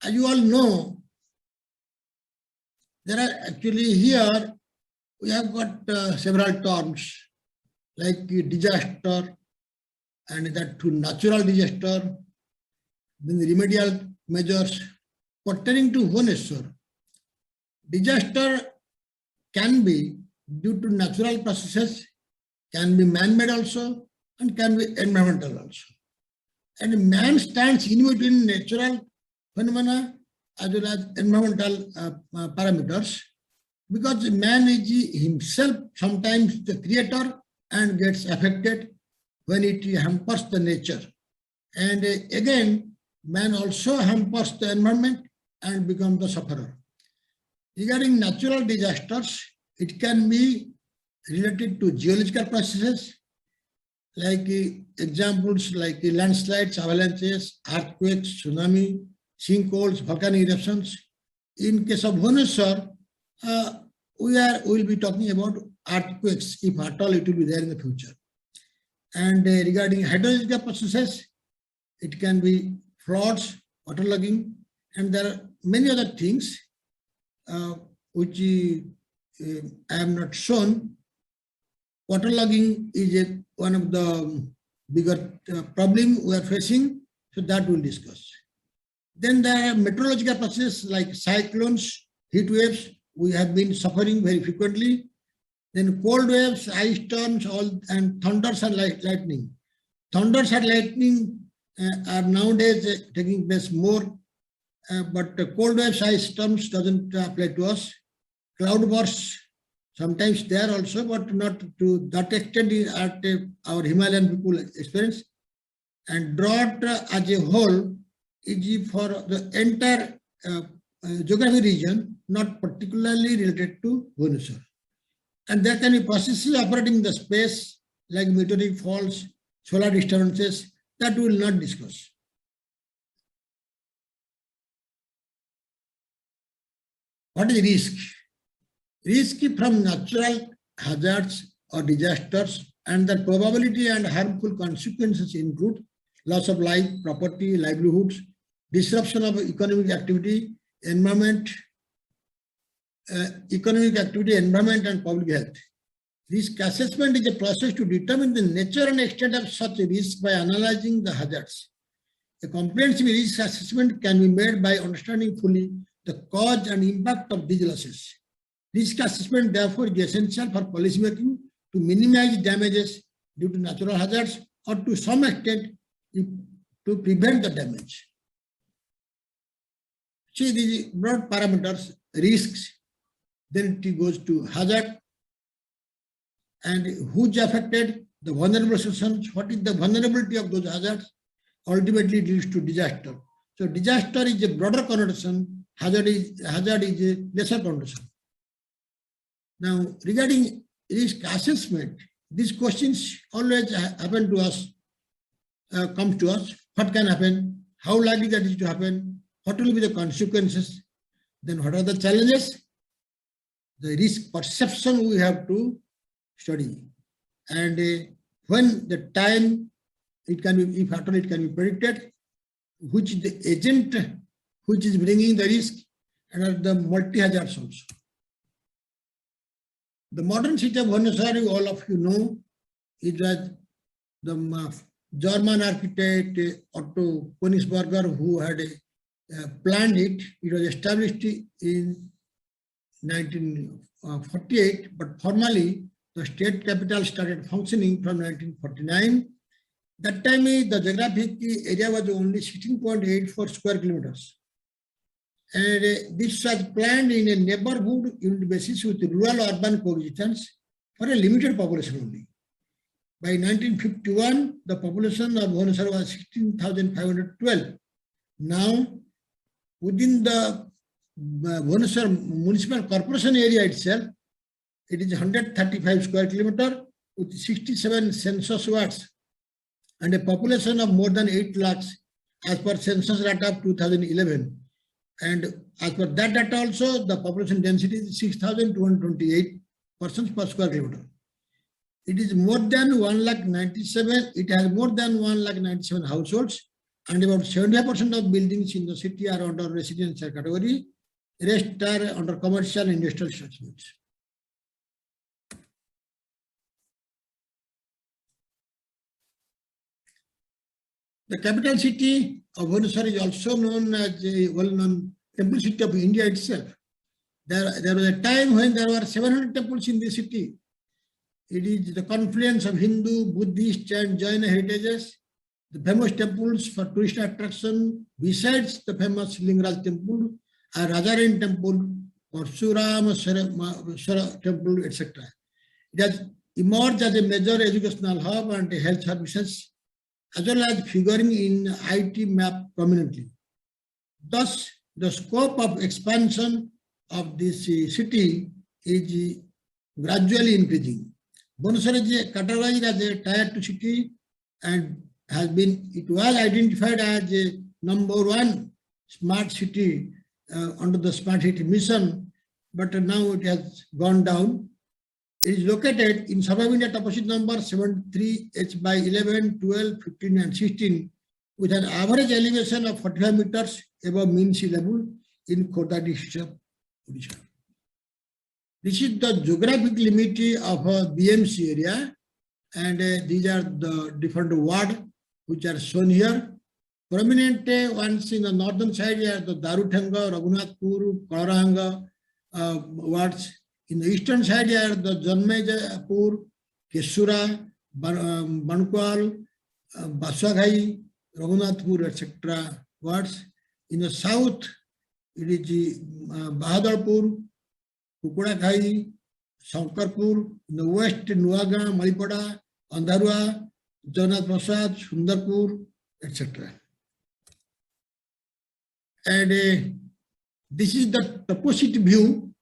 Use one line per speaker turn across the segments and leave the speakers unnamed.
as you all know, there are actually here we have got several terms like disaster, and that to natural disaster, then the remedial measures pertaining to Bhubaneswar. Disaster can be due to natural processes, can be man-made also, and can be environmental also. And man stands in between natural phenomena as well as environmental parameters, because man is himself sometimes the creator and gets affected when it hampers the nature. And again, man also hampers the environment and becomes the sufferer. Regarding natural disasters, it can be related to geological processes, like examples like landslides, avalanches, earthquakes, tsunami, sinkholes, volcanic eruptions. In case of Bhubaneswar, we will be talking about earthquakes, if at all it will be there in the future. And regarding hydrological processes, it can be floods, waterlogging, and there are many other things which I have not shown. Waterlogging is one of the bigger problem we are facing, so that we'll discuss. Then there are meteorological processes like cyclones, heat waves, we have been suffering very frequently. Then cold waves, ice storms, and thunders and lightning. Thunders and lightning are nowadays taking place more, but cold waves, ice storms doesn't apply to us. Cloud bursts, sometimes there also, but not to that extent at our Himalayan people experience. And drought as a whole is for the entire geographic region, not particularly related to Bhubaneswar. And there can be processes operating in the space like meteoric falls, solar disturbances, that we will not discuss. What is risk? Risk from natural hazards or disasters, and the probability and harmful consequences include loss of life, property, livelihoods, disruption of economic activity, environment, and public health. Risk assessment is a process to determine the nature and extent of such a risk by analyzing the hazards. A comprehensive risk assessment can be made by understanding fully the cause and impact of these losses. Risk assessment, therefore, is essential for policymaking to minimize damages due to natural hazards or to some extent to prevent the damage. See these broad parameters, risks, then it goes to hazard, and who's affected, the vulnerable sections, what is the vulnerability of those hazards, ultimately it leads to disaster. So disaster is a broader connotation, hazard is a lesser connotation. Now regarding risk assessment, these questions always happen to us, comes to us. What can happen? How likely that is to happen? What will be the consequences? Then what are the challenges? The risk perception we have to study. And when the time, it can be, if at all it can be predicted, which is the agent which is bringing the risk, and are the multi-hazards also. The modern city of Bhubaneswar, all of you know, it was the German architect Otto Königsberger who had planned it. It was established in 1948, but formally the state capital started functioning from 1949. That time the geographic area was only 16.84 square kilometers. And this was planned in a neighborhood unit basis with rural-urban coexistence for a limited population only. By 1951, the population of Bhubaneswar was 16,512. Now, within the Bhubaneswar Municipal Corporation area itself, it is 135 square kilometer with 67 census wards and a population of more than 8 lakhs as per census data of 2011. And as per that data also, the population density is 6,228 persons per square kilometer. It is more than 1,97,000, it has more than 1,97,000 households and about 75% of buildings in the city are under residential category. Rest are under commercial and industrial segments. The capital city of Bhubaneswar is also known as a well-known temple city of India itself. There was a time when there were 700 temples in the city. It is the confluence of Hindu, Buddhist, and Jain heritages. The famous temples for tourist attraction, besides the famous Lingaraj temple, are Rajarani temple, Parshurama temple, etc. It has emerged as a major educational hub and health services, as well as figuring in IT map prominently. Thus, the scope of expansion of this city is gradually increasing. Bhubaneswar is categorized as a Tier 2 city and it was identified as a #1 smart city under the Smart City mission, but now it has gone down. It is located in Southern India toposit number 73 H by 11, 12, 15 and 16 with an average elevation of 45 meters above mean sea level in Khordha district of Odisha. This is the geographic limit of a BMC area, and these are the different wards which are shown here. Prominent ones in the northern side are the Daruthanga, Raghunathpur, Kalarahanga wards. In the eastern side are the Janmejapur, Kesura, Bankwal, Baswaghai, Raghunathpur, etc. wards. In the south, it is Bahadalpur, Kukuraghai, Sankarpur. In the west, Nuaga, Malipada, Andharua, Jagannath Prasad, Sundarpur, etc. And this is the toposit view.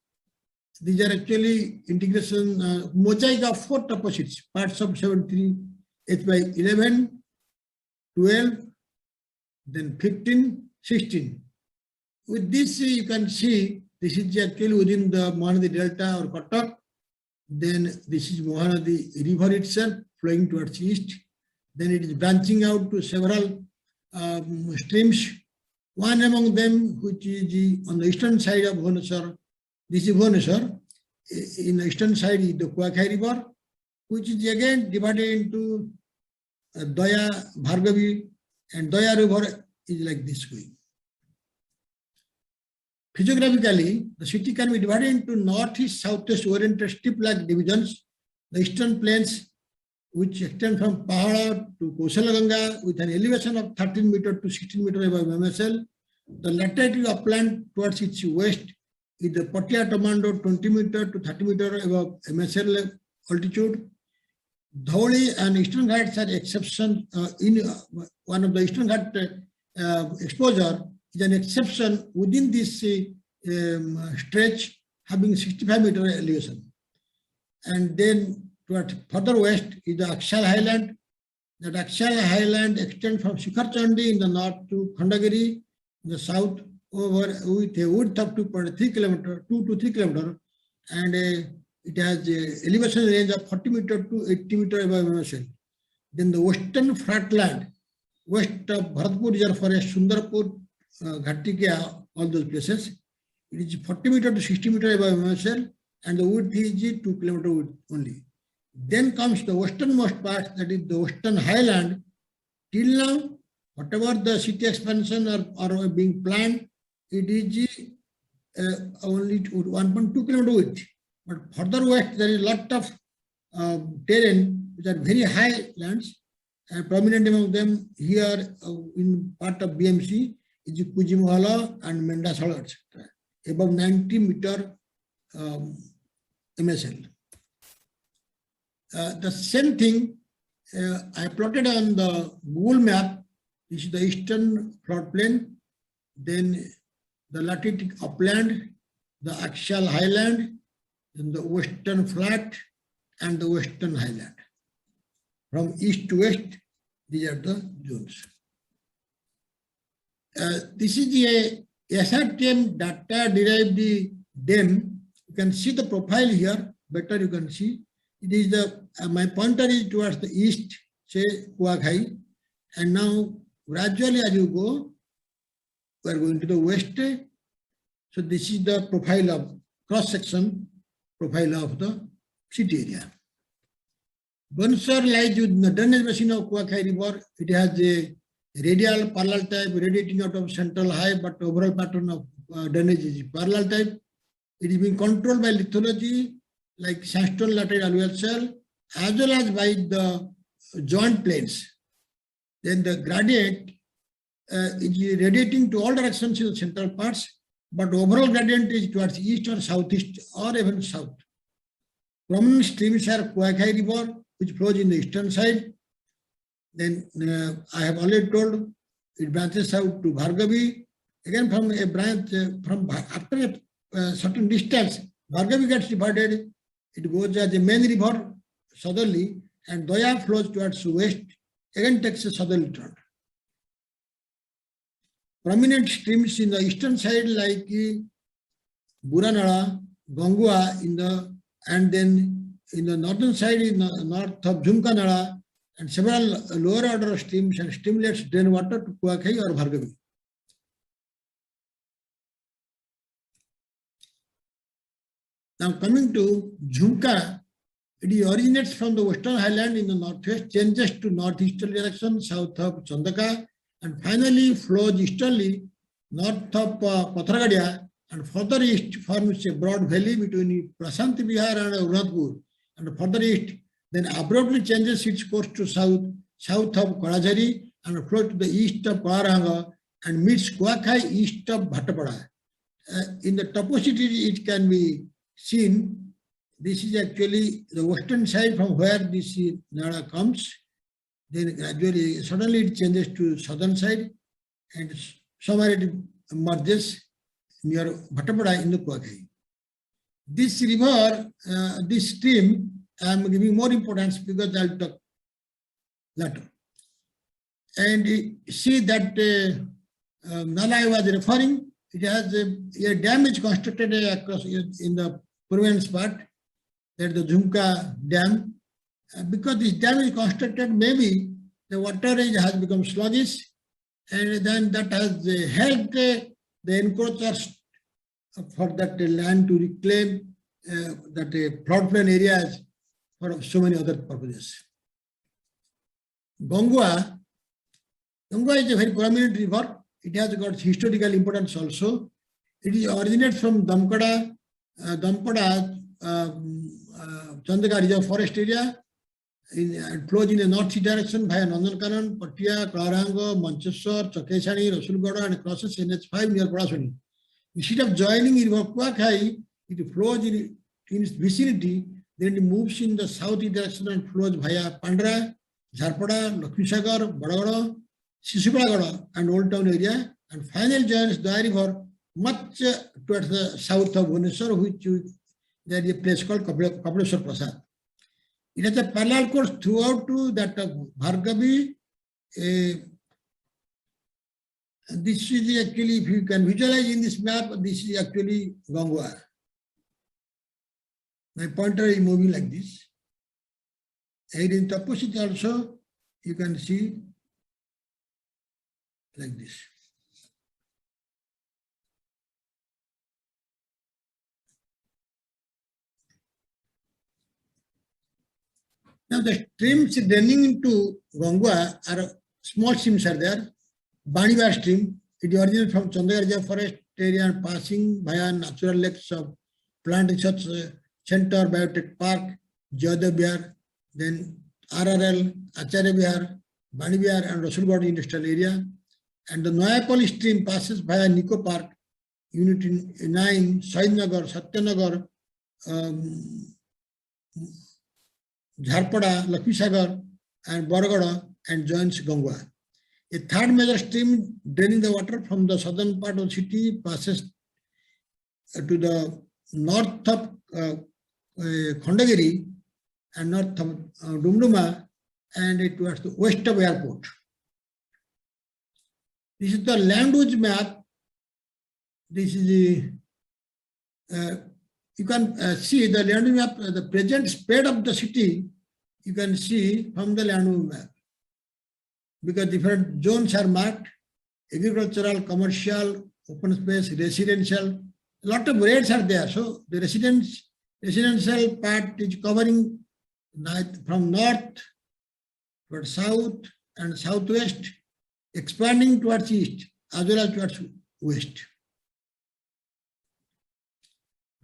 These are actually integration, mosaic of 4 toposits, parts of 73 H by 11, 12, then 15, 16. With this, you can see this is actually within the Mahanadi Delta or Cuttack. Then this is Mahanadi river itself flowing towards east. Then it is branching out to several streams. One among them, which is on the eastern side of Bhubaneswar, this is Bhubaneswar. In the eastern side is the Kuakhai River, which is again divided into Daya, Bhargavi, and Daya River is like this way. Physiographically, the city can be divided into northeast, southwest oriented steep-like divisions. The eastern plains, which extend from Pahara to Kausalaganga with an elevation of 13 meters to 16 meters above MSL. The laterite upland towards its west is the Patia Tamando 20 meters to 30 meters above MSL altitude. Dhauli and Eastern Ghats are exception. One of the Eastern Ghat exposure is an exception within this stretch having 65 meter elevation. And then towards further west is the Akshal Highland. That Akshal Highland extends from Shikhar Chandi in the north to Khandagiri in the south over with a width of 2.3 kilometers, 2 to 3 kilometers, and it has a elevation range of 40 meters to 80 meters above MSL. Then the western flatland, west of Bharatpur Reserve Forest, Sundarpur, Ghatikya, all those places, it is 40 meters to 60 meters above MSL, and the width is 2 kilometers width only. Then comes the westernmost part, that is the western highland. Till now, whatever the city expansion are being planned, it is only 1.2 kilometers width. But further west, there is a lot of terrain which are very high lands, and prominent among them here in part of BMC is Kujimuhala and Mendasala, etc. Above 90 meter MSL. The same thing I plotted on the Google map. This is the eastern floodplain, then the lateritic upland, the axial highland, then the western flat, and the western highland. From east to west, these are the zones. This is a SRTM data derived DEM. You can see the profile here, better you can see. It is the, my pointer is towards the east, say Kuakhai, and now gradually as you go, we are going to the west. So this is the profile of cross-section profile of the city area. Bansar lies with the drainage basin of Kuakhai River. It has a radial parallel type radiating out of central high, but overall pattern of drainage is parallel type. It is being controlled by lithology like sandstone laterite alluvial shell as well as by the joint plains. Then the gradient is radiating to all directions in the central parts, but overall gradient is towards east or southeast or even south. Prominent streams are Kuakhai River, which flows in the eastern side. Then I have already told it branches out to Bhargavi. Again, from a branch after a certain distance, Bhargavi gets divided. It goes as a main river southerly, and Daya flows towards west. Again, takes a southerly turn. Prominent streams in the eastern side like Buranala, Gangua and then in the northern side, in the north of Jhumka Nala, and several lower order streams and streamlets drain water to Kuakhai or Bhargavi. Now coming to Jhumka, it originates from the western highland in the northwest, changes to northeastern direction south of Chandaka, and finally flows easterly north of Pathargadia, and further east forms a broad valley between Prasanti Vihar and Uradhpur. And further east, then abruptly changes its course to south of Kalajari, and flows to the east of Kalaranga and meets Kuakhai east of Bhattapada. In the topography, it can be seen. This is actually the western side from where this Nala comes. Then gradually, suddenly it changes to southern side, and somewhere it merges near Bhattapada in the Kuakhai. This river, this stream, I am giving more importance because I will talk later. And see that Nala I was referring, it has a dam is constructed across in the province part, that the Jhumka Dam. Because this dam is constructed, maybe the water has become sluggish, and then that has helped the encroachers for that land to reclaim that floodplain areas for so many other purposes. Gangua is a very prominent river. It has got historical importance also. It is originates from Dampada, Chandaka Reserve Forest area. It flows in a northeast direction via Nandankanan, Patia, Kalaranga, Mancheswar, Chakeshani, Rasulgada, and crosses NH5 near Paraswani. Instead of joining River Kuakhai, it flows in its vicinity, then it moves in the southeast direction and flows via Pandra, Jharpada, Lakshmisagar, Badagada, Sisupalagada, and Old Town area, and finally joins the river much towards the south of Bhubaneswar, which there is a place called Kapaleshwar Prasad. It has a parallel course throughout to that of Bhargavi. This is actually, if you can visualize in this map, this is actually Gangua. My pointer is moving like this. And in the opposite also, you can see like this. Now the streams draining into Gangua are small streams are there. Banibar stream, it originates from Chandaka Reserve Forest area and passing via natural lakes of Plant Research Center, Biotech Park, Jayadev Vihar, then RRL, Acharya Vihar, Bani Vihar, and Rasulgada Industrial Area. And the Noyapali stream passes via Nico Park, Unit 9, Saidnagar, Satyanagar, Jharpada, Lakshmisagar, and Boragada, and joins Gangua. A third major stream draining the water from the southern part of the city passes to the north of Khandagiri and north of Dumduma, and towards the west of airport. This is the land use map. This is the, you can see the land use map, the present spread of the city, you can see from the land use map. because different zones are marked: agricultural, commercial, open space, residential. A lot of rates are there. So the residential part is covering from north towards south and southwest, expanding towards east as well as towards west.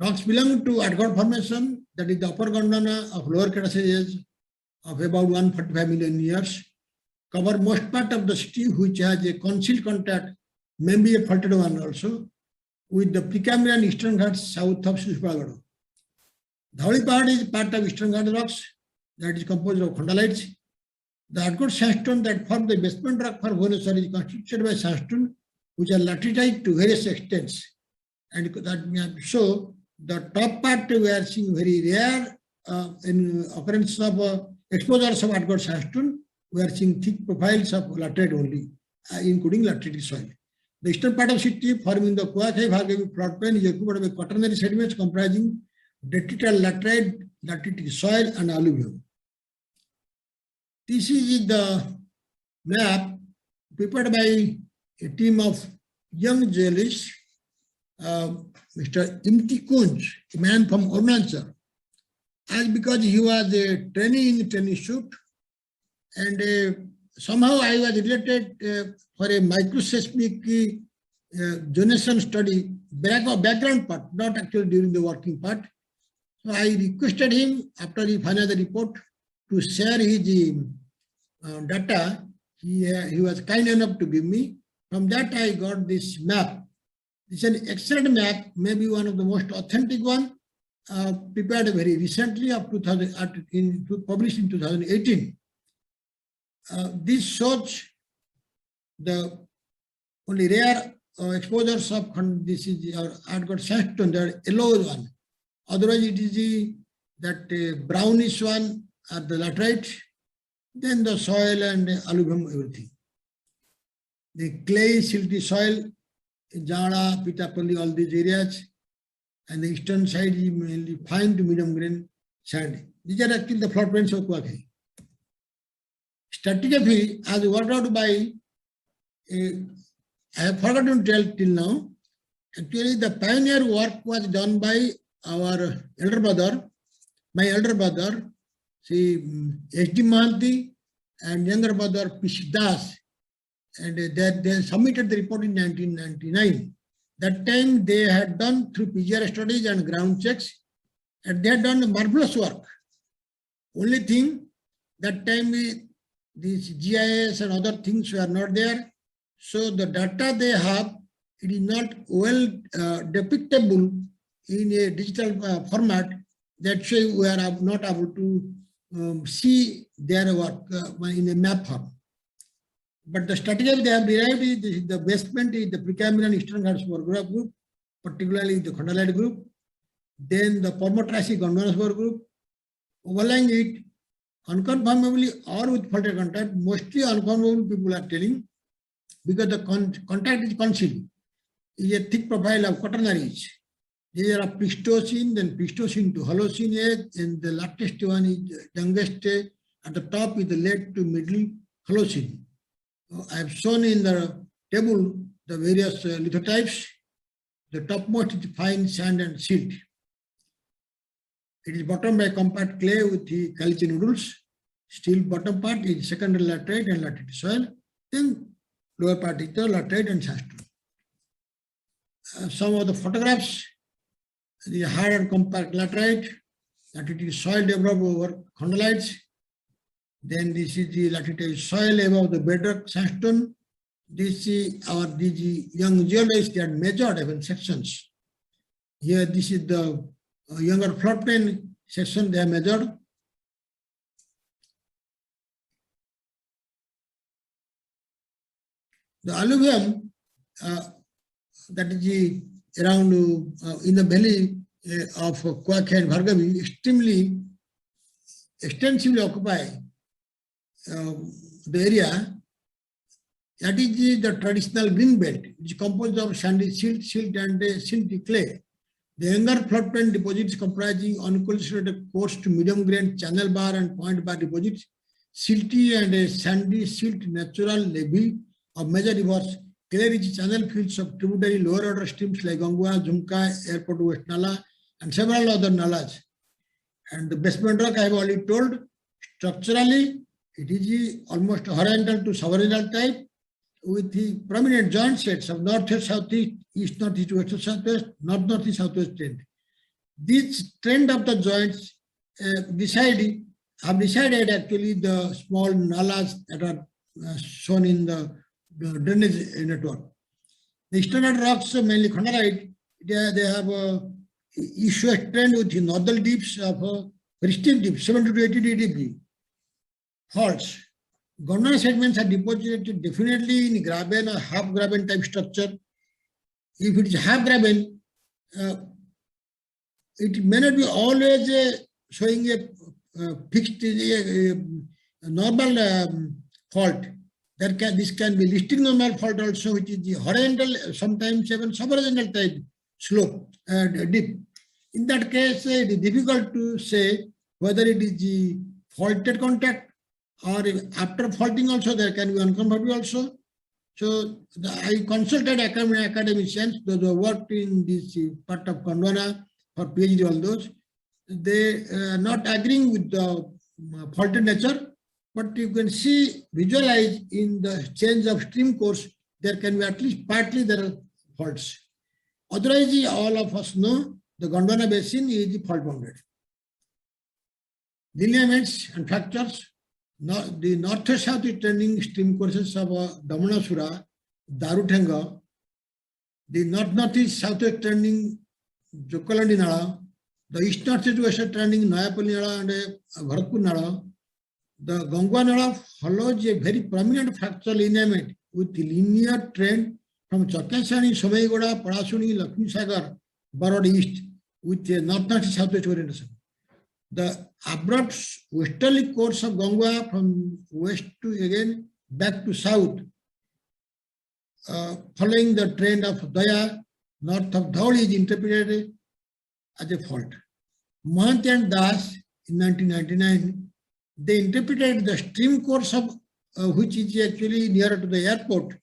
Rocks belong to Adgod Formation, that is the upper Gondwana of lower Cretaceous of about 145 million years, cover most part of the city, which has a concealed contact, maybe a faulted one also, with the Precambrian Eastern Ghats south of Susupagado. Dhauli part is part of Eastern Ghats rocks that is composed of khondalites. The Adgod sandstone that forms the basement rock for Bhubaneswar is constituted by sandstone, which are laterite to various extents. And that show the top part we are seeing very rare in occurrence of exposures of Adgod sandstone. We are seeing thick profiles of laterite only, including lateritic soil. The eastern part of city forming the Kuakhai Bhargavi floodplain is occupied by quaternary sediments comprising detrital laterite, lateritic soil and alluvium. This is the map prepared by a team of young geologists, Mr. Imti Kunj, a man from Arunachal, as because he was a trainee in the training shoot, and somehow I was related for a microseismic zonation study, background part, not actually during the working part. So I requested him after he finished the report to share his data. He was kind enough to give me. From that I got this map. It's an excellent map, maybe one of the most authentic one, prepared very recently of published in 2018. This shows the only rare exposures of this is our Adgod sandstone, the yellow one. Otherwise, it is that brownish one are the laterite, then the soil and alluvium, everything. The clay, silty soil, Jana, Pitapalli, all these areas, and the eastern side is mainly fine to medium grain sand. These are actually the floodplains of Kuakhai. Stratigraphy, as worked out by, I have forgotten to tell till now. Actually, the pioneer work was done by our elder brother, my elder brother, H.D. Mahanti, and younger brother, P.C. Das. And they submitted the report in 1999. That time they had done through PGR studies and ground checks, and they had done marvelous work. Only thing, that time these GIS and other things were not there. So the data they have, it is not well depictable in a digital format. That's why we are not able to see their work in a map form. But the strategy they have derived is the basement is the Precambrian Eastern Ghats Borggraf group, particularly the Khondalite group, then the Permo-Triassic Gondwanasburg group, overlying it unconfirmably or with faulted contact, mostly unconfirmable people are telling, because the contact is concealed, is a thick profile of quaternaries. These are Pleistocene, then Pleistocene to Holocene age, and the latest one is youngest at the top is the late to middle Holocene. I have shown in the table the various lithotypes. The topmost is fine sand and silt. It is bottom by compact clay with the caliche nodules. Still bottom part is secondary laterite and laterite soil. Then lower part is the laterite and sandstone. Some of the photographs, the hard and compact laterite, laterite soil developed over khondalites. Then this is the laterite soil above the bedrock sandstone. This is these young geologists, they had measured even sections. Here, this is the younger floodplain section they have measured. The alluvium that is around in the valley of Kuakhai and Bhargavi extremely extensively occupy the area. That is the traditional green belt, which is composed of sandy silt and silty clay. The younger floodplain deposits comprising unequally situated coarse to medium grain channel bar and point bar deposits silty and a sandy silt natural levee of major rivers, clay-rich channel fields of tributary lower order streams like Gangua, Jhumka, Airport West Nala, and several other nalas. And the basement rock, I have already told, structurally, it is almost horizontal to subhorizontal type with the prominent joint sets of northeast, southeast, east, northeast, west, southwest, northeast, southwest trend. This trend of the joints have decided actually the small nalas that are shown in the drainage network. The external rocks, mainly Khandarite, they have a east-west trend with the nodal dips of very steep dips, 70 to 80 degree faults. Gondwana sediments are deposited definitely in graben or half graben type structure. If it is half graben, it may not be always showing a fixed, normal fault. This can be listing normal fault also, which is the horizontal, sometimes even subhorizontal type slope dip. In that case, it is difficult to say whether it is the faulted contact or after faulting also there can be unconformity also. So I consulted academicians, those who worked in this part of Gondwana for PhD, all those. They are not agreeing with the faulted nature, but you can see, visualize in the change of stream course, there can be at least partly there are faults. Otherwise, all of us know the Gondwana basin is fault bounded. Lineaments and fractures. The north and south trending stream courses of Damanasura, Daruthenga, the north-northeast southwest trending Jokalandi Nala, the east-northeast west trending Nayapalli Nala and Bharatpur Nala. The Gangwa Nala follows a very prominent fracture lineament with the linear trend from Chakasani, Somaigoda, Parasuni, Lakshmi Sagar, Barod East with a north-northeast southwest orientation. The abrupt westerly course of Gangwa from west to again back to south, following the trend of Daya, north of Dhauli is interpreted as a fault. Mahant and Das in 1999, they interpreted the stream course of which is actually nearer to the airport.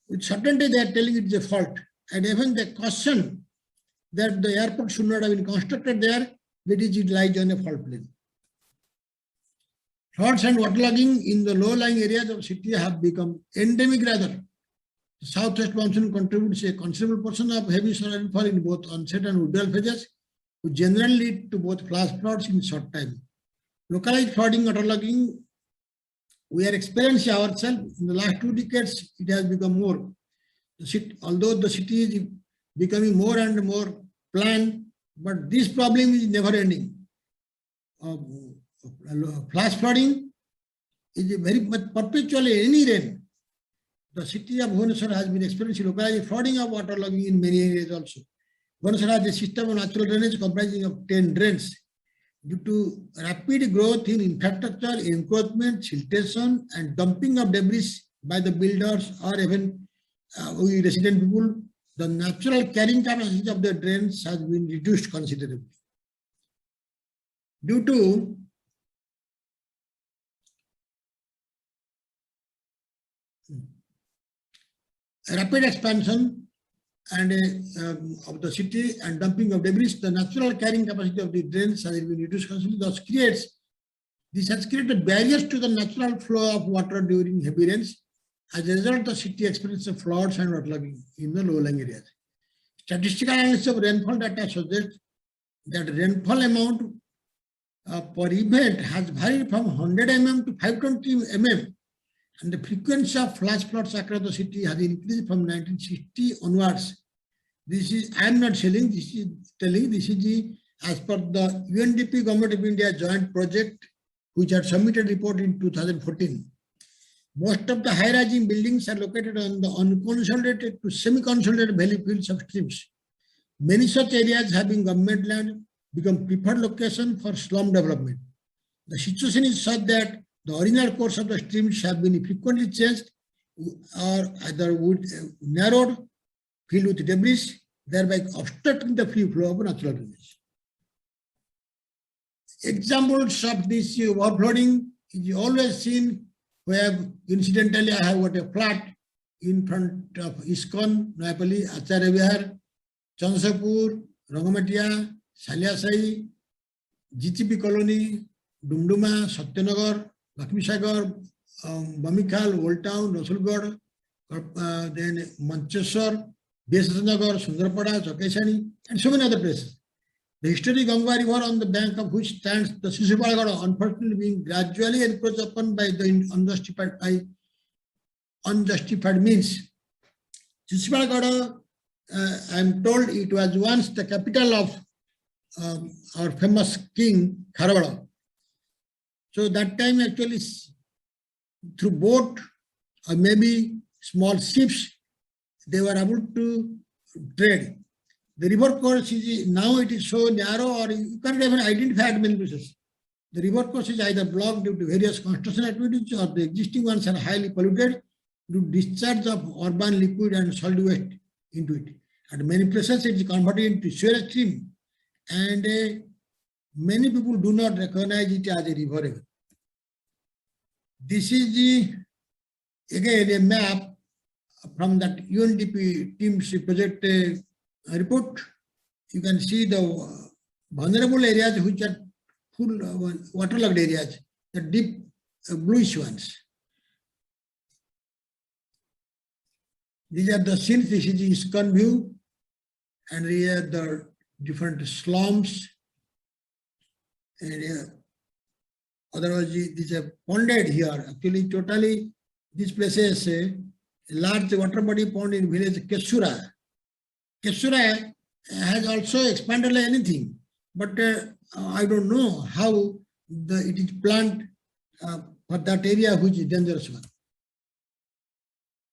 With certainty they are telling it is a fault, and even they caution that the airport should not have been constructed there, that is, it lies on a fault plane. Floods and waterlogging in the low-lying areas of city have become endemic rather. The southwest monsoon contributes a considerable portion of heavy soil rainfall in both onset and withdrawal phases, which generally lead to both flash floods in short time. Localized flooding, waterlogging, we are experiencing ourselves. In the last 2 decades, it has become more. Although the city is becoming more and more planned, but this problem is never ending. Flash flooding is very much perpetually any rain. The city of Bhubaneswar has been experiencing localized flooding of waterlogging in many areas also. Bhubaneswar has a system of natural drainage comprising of 10 drains. Due to rapid growth in infrastructure, encroachment, siltation, and dumping of debris by the builders or even resident people, the natural carrying capacity of the drains has been reduced considerably. Due to rapid expansion and of the city and dumping of debris, the natural carrying capacity of the drains has been reduced considerably. This has created barriers to the natural flow of water during heavy rains. As a result, the city experiences floods and waterlogging in the low-lying areas. Statistical analysis of rainfall data suggests that rainfall amount per event has varied from 100 mm to 520 mm, and the frequency of flash floods across the city has increased from 1960 onwards. This is, I am not telling, this is the, as per the UNDP Government of India joint project, which had submitted report in 2014. Most of the high-rising buildings are located on the unconsolidated to semi-consolidated valley fields of streams. Many such areas having government land become preferred location for slum development. The situation is such that the original course of the streams have been frequently changed or either narrowed, filled with debris, thereby obstructing the free flow of natural drainage. Examples of this overflowing is always seen where incidentally I have got a flat in front of ISKCON, Noyapalli, Acharya Vihar, Chansapur, Rangamatia, Saliasai, GTP Colony, Dumduma, Satyanagar, Lakshmisagar, Bamikhal, Old Town, Rasulgarh, then Manchester, Besasnagar, Sundarpada, Chokeshani, and so many other places. The historic Ganga River on the bank of which stands the Sisupalgada, unfortunately being gradually encroached upon by the unjustified means. Sisupalgada, I am told it was once the capital of our famous king Kharavada. So that time actually through boat or maybe small ships, they were able to trade. The river course is now it is so narrow, or you can't even identify at many places. The river course is either blocked due to various construction activities, or the existing ones are highly polluted due to discharge of urban liquid and solid waste into it. At many places it is converted into sewage stream, and many people do not recognize it as a river. This is again a map from that UNDP team's project report. You can see the vulnerable areas which are full waterlogged areas, the deep bluish ones. These are the scenes. This is ISKCON view, and here are the different slums. And otherwise, these are ponded here. Actually, totally, this place is a large water body pond in village Kesura. Kesura has also expanded like anything, but I don't know how it is planned for that area which is dangerous one.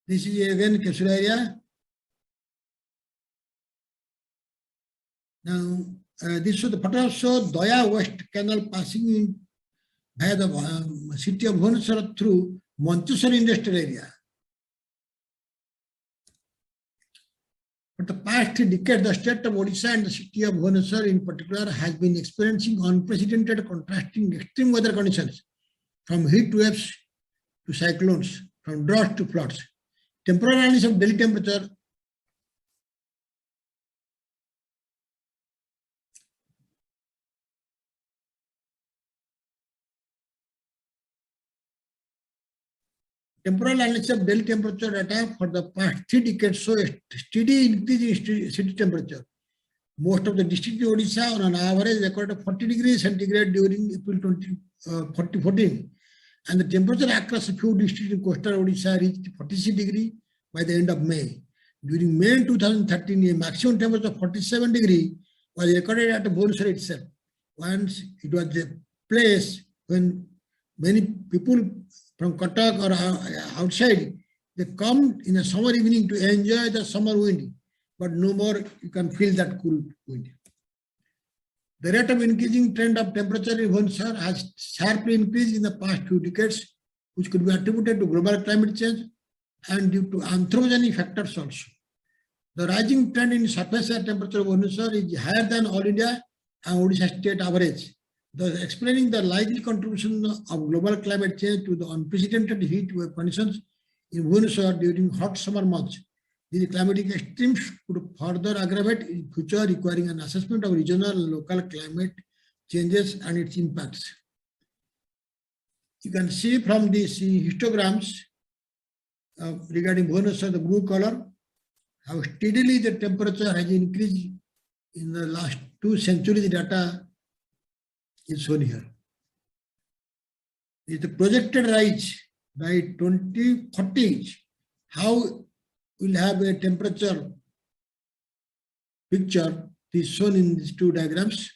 This is again Kesura area. Now, this was the photo show Daya West Canal passing in via the city of Bhubaneswar through Manchester industrial area. For the past 3 decades, the state of Odisha and the city of Bhubaneswar in particular has been experiencing unprecedented contrasting extreme weather conditions, from heat waves to cyclones, from droughts to floods. Temporary of daily temperature temporal analysis of daily temperature data for the past 3 decades show a steady increase in city temperature. Most of the districts in Odisha on an average recorded 40 degrees centigrade during April 2014, and the temperature across a few districts in coastal Odisha reached 46 degrees by the end of May. During May 2013, a maximum temperature of 47 degrees was recorded at Bhubaneswar itself. Once it was a place when many people from Cuttack or outside, they come in a summer evening to enjoy the summer wind, but no more you can feel that cool wind. The rate of increasing trend of temperature in Bhubaneswar has sharply increased in the past few decades, which could be attributed to global climate change and due to anthropogenic factors also. The rising trend in surface air temperature of Bhubaneswar is higher than all India and Odisha state average, thus explaining the likely contribution of global climate change to the unprecedented heat wave conditions in Bhubaneswar during hot summer months. These climatic extremes could further aggravate in future, requiring an assessment of regional and local climate changes and its impacts. You can see from these histograms regarding Bhubaneswar, the blue color, how steadily the temperature has increased in the last 2 centuries. Data is shown here. It's the projected rise by 2040. How we'll have a temperature picture is shown in these 2 diagrams.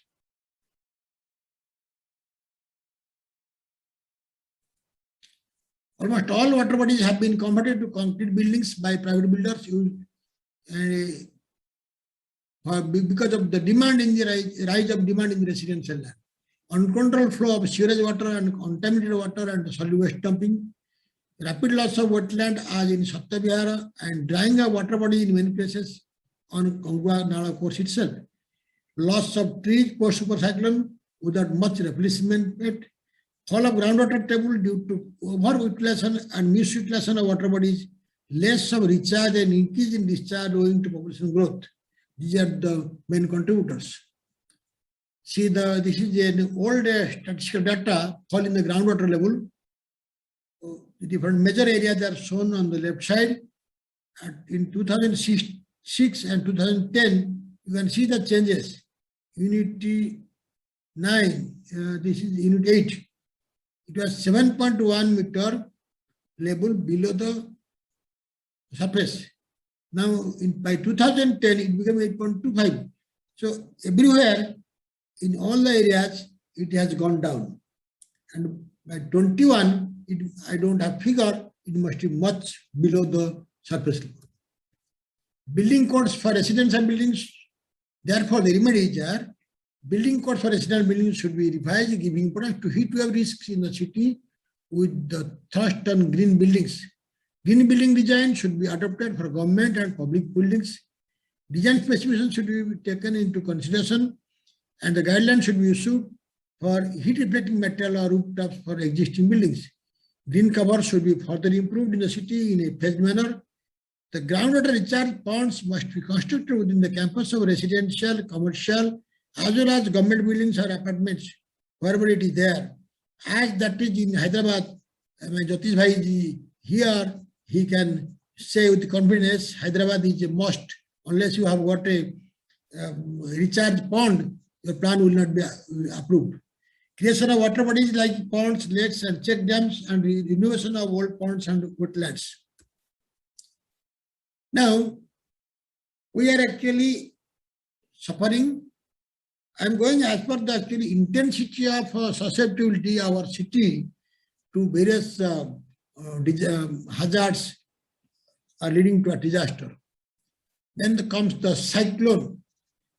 Almost all water bodies have been converted to concrete buildings by private builders because of the demand in the rise of demand in the residential land. Uncontrolled flow of sewage water and contaminated water and solid waste dumping, rapid loss of wetland as in Satyavihara, and drying of water body in many places on Kongwa Nala course itself. Loss of trees post super cyclone without much replacement, fall of groundwater table due to over-utilization and misutilization of water bodies, less of recharge and increase in discharge owing to population growth. These are the main contributors. See, this is an old statistical data fall in the groundwater level. The different major areas are shown on the left side. In 2006 and 2010, you can see the changes. Unit 9, this is unit 8. It was 7.1 meter level below the surface. Now, by 2010, it became 8.25. So, everywhere, in all the areas, it has gone down. And by 21, I don't have figure, it must be much below the surface level. Building codes for residential buildings, therefore, the remedies are building codes for residential buildings should be revised, giving importance to heat wave risks in the city with the thrust on green buildings. Green building design should be adopted for government and public buildings. Design specifications should be taken into consideration, and the guidelines should be issued for heat reflecting material or rooftops for existing buildings. Green cover should be further improved in the city in a phased manner. The groundwater recharge ponds must be constructed within the campus of residential, commercial, as well as government buildings or apartments, wherever it is there. As that is in Hyderabad, Jyotish Bhai ji here, he can say with confidence, Hyderabad is a must. Unless you have got a recharge pond, your plan will not be approved. Creation of water bodies like ponds, lakes, and check dams, and renovation of old ponds and wetlands. Now, we are actually suffering. I'm going as per the actually intensity of susceptibility of our city to various hazards are leading to a disaster. Then comes the cyclone.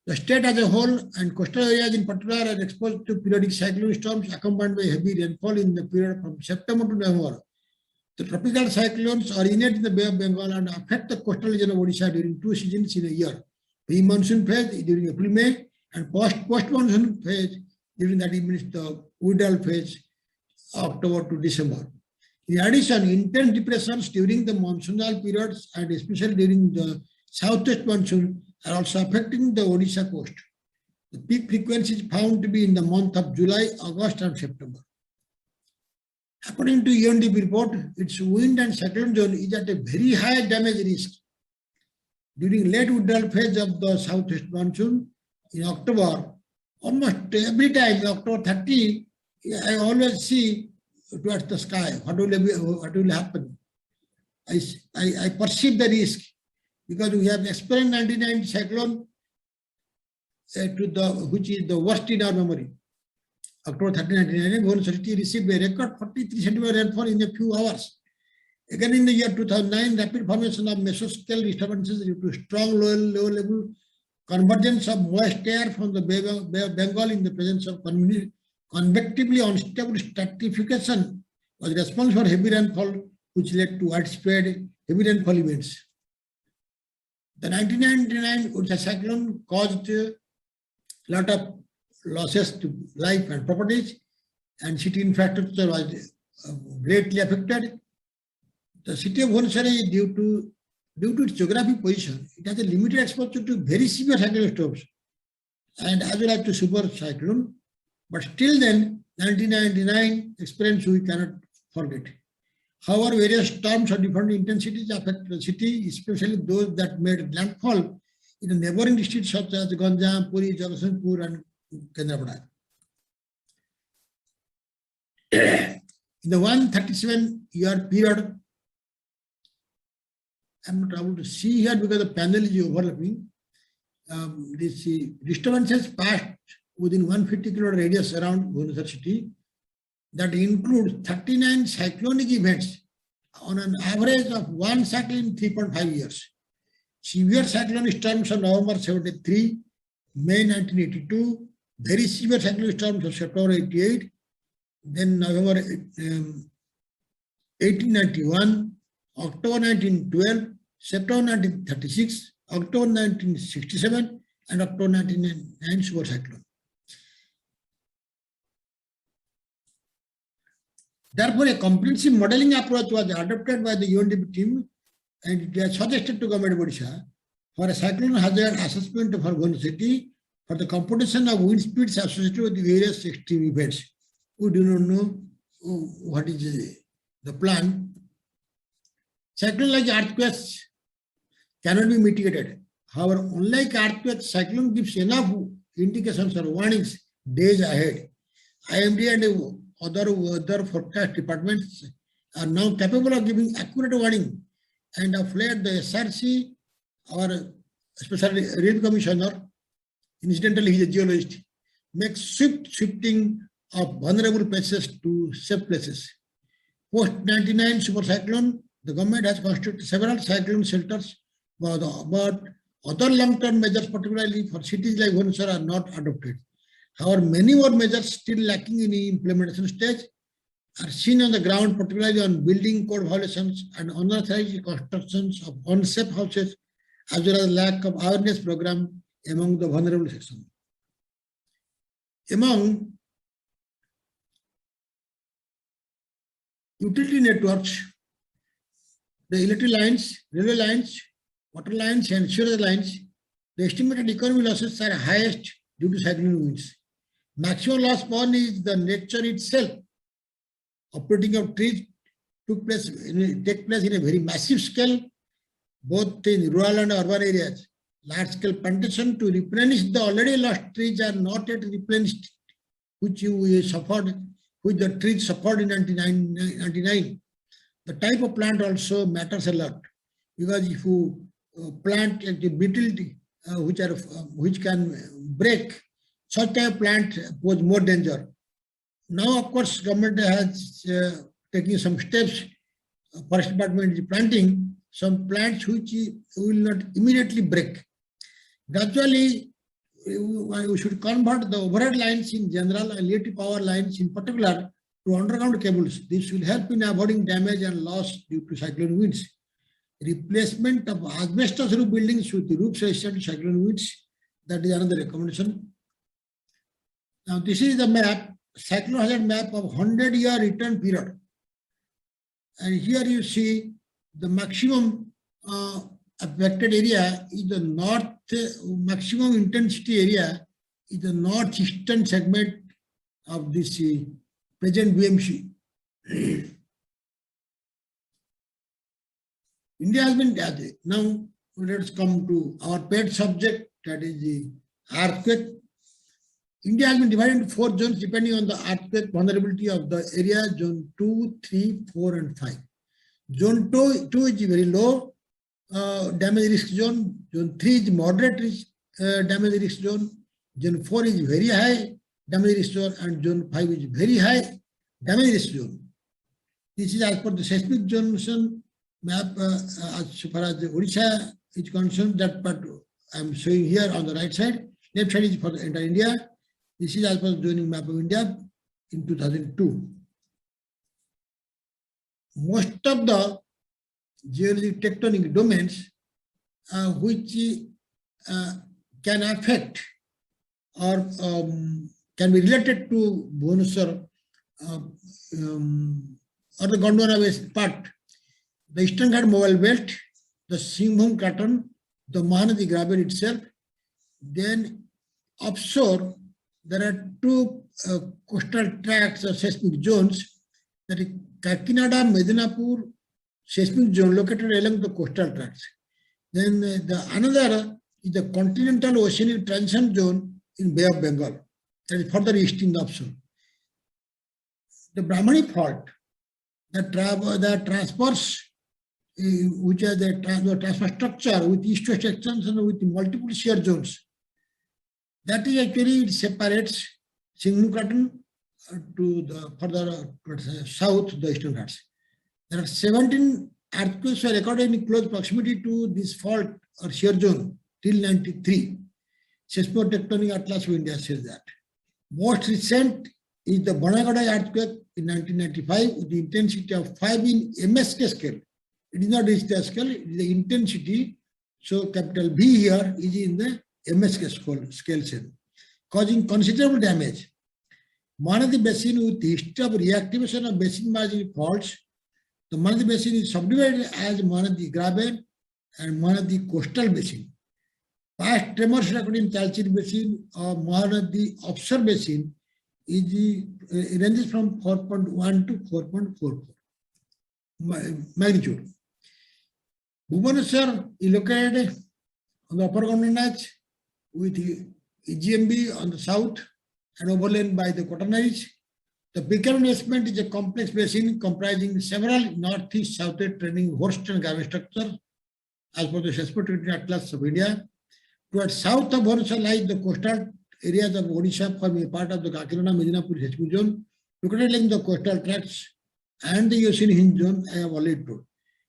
The state as a whole and coastal areas in particular are exposed to periodic cyclone storms accompanied by heavy rainfall in the period from September to November. The tropical cyclones originate in the Bay of Bengal and affect the coastal region of Odisha during 2 seasons in a year. Pre-monsoon phase during April-May and post-monsoon phase during that means the Udal phase, October to December. In addition, intense depressions during the monsoonal periods and especially during the southwest monsoon are also affecting the Odisha coast. The peak frequency is found to be in the month of July, August, and September. According to UNDP report, its wind and cyclone zone is at a very high damage risk. During late withdrawal phase of the southwest monsoon in October, almost every time, October 30, I always see towards the sky, what will happen. I perceive the risk because we have experienced 99 cyclone which is the worst in our memory. October 30, 1999, Bhubaneswar city received a record 43 centimeter rainfall in a few hours. Again in the year 2009, rapid formation of mesoscale disturbances due to strong low level convergence of moist air from the Bay of Bengal in the presence of convectively unstable stratification was responsible for heavy rainfall, which led to widespread heavy rainfall events. The 1999 Odisha cyclone caused a lot of losses to life and properties, and city infrastructure was greatly affected. The city of Bhubaneswar is due to its geographic position, it has a limited exposure to very severe cyclone storms and as well as to super cyclone. But still then, 1999 experience we cannot forget. However, various storms of different intensities affect the city, especially those that made landfall in the neighboring districts such as Ganjam, Puri, Jagatsinghpur, and Kendrapada. In the 137-year period, I'm not able to see here because the panel is overlapping. This disturbances passed within 150 km radius around Bhubaneswar city that include 39 cyclonic events on an average of one cycle in 3.5 years. Severe cyclonic storms of November 73, May 1982, very severe cyclonic storms of September 88, then November 1891, October 1912, September 1936, October 1967, and October 1999 super cyclone. Therefore, a comprehensive modeling approach was adopted by the UNDP team, and it was suggested to Government of Odisha for a cyclone hazard assessment for one city for the computation of wind speeds associated with various extreme events. We do not know what is the plan. Cyclone like earthquakes cannot be mitigated. However, unlike earthquakes, cyclone gives enough indications or warnings days ahead. IMD and other weather forecast departments are now capable of giving accurate warning, and of late the SRC, our special relief commissioner, incidentally he is a geologist, makes shifting of vulnerable places to safe places. Post 99 super cyclone, the government has constructed several cyclone shelters, but other long-term measures, particularly for cities like Bhubaneswar, are not adopted. However, many more measures still lacking in the implementation stage are seen on the ground, particularly on building code violations and unauthorized constructions of unsafe houses, as well as lack of awareness program among the vulnerable section. Among utility networks, the electric lines, railway lines, water lines, and sewer lines, the estimated economic losses are highest due to cyclone winds. Maximum loss borne is the nature itself. Uprooting of trees take place in a very massive scale, both in rural and urban areas. Large-scale plantation to replenish the already lost trees are not yet replenished, which the trees suffered in 1999. The type of plant also matters a lot, because if you plant a brittle which can break, such type of plant pose more danger. Now, of course, government has taken some steps. Forest department is planting some plants which will not immediately break. Gradually, we should convert the overhead lines in general and electric power lines in particular to underground cables. This will help in avoiding damage and loss due to cyclone winds. Replacement of asbestos roof buildings with roofs resistant to cyclone winds, that is another recommendation. Now, this is the map, cyclone hazard map of 100-year return period. And here you see the maximum affected area is the north, maximum intensity area is the northeastern segment of this present BMC. India has been, now let's come to our pet subject, that is the earthquake. India has been divided into 4 zones depending on the earthquake vulnerability of the area: zone 2, 3, 4, and 5. Zone 2 is very low damage risk zone. Zone 3 is moderate risk, damage risk zone. Zone 4 is very high damage risk zone, and zone 5 is very high damage risk zone. This is as per the seismic zone map as far as the Odisha is concerned. That part I am showing here on the right side. Left side is for the entire India. This is as per the zoning map of India in 2002. Most of the geologic tectonic domains which can affect or can be related to Bhubaneswar or the Gondwana part, the Eastern Ghat Mobile Belt, the Singhbhum Craton, the Mahanadi Graben itself. Then offshore, there are 2 coastal tracts or seismic zones, that is Kakinada, Medinapur seismic zone located along the coastal tracts. Then another is the continental oceanic transition zone in Bay of Bengal, that is further east in the offshore. The Brahmani fault, the transverse, which are the transverse structure with east-west extensions and with multiple shear zones. That is actually, it separates Singhbhum Craton to the further south, the Eastern Ghats. There are 17 earthquakes were recorded in close proximity to this fault or shear zone till 93. Seismotectonic Atlas of India says that. Most recent is the Banagadai earthquake in 1995 with the intensity of 5 in MSK scale. It is not Richter scale, it is the intensity. So capital B here is in the MSK scale, causing considerable damage. Mahanadi Basin with history of reactivation of basin margin faults. The Mahanadi Basin is subdivided as Mahanadi Graben and Mahanadi Coastal Basin. Past tremors recorded in Talcher Basin or Mahanadi Offshore Basin is ranges from 4.1 to 4.44 magnitude. Bhubaneswar is located on the upper Gondanach with EGMB on the south and overlain by the Quaternaries. The Bikaner basement is a complex basin comprising several northeast southward trending horst and gravel structures as per the Seismographic Atlas of India. Towards south of Bhubaneswar lies the coastal areas of Odisha, forming a part of the Kakinada Medinapur seismic zone, located along the coastal tracts and the Yosin Hinge zone I have already told.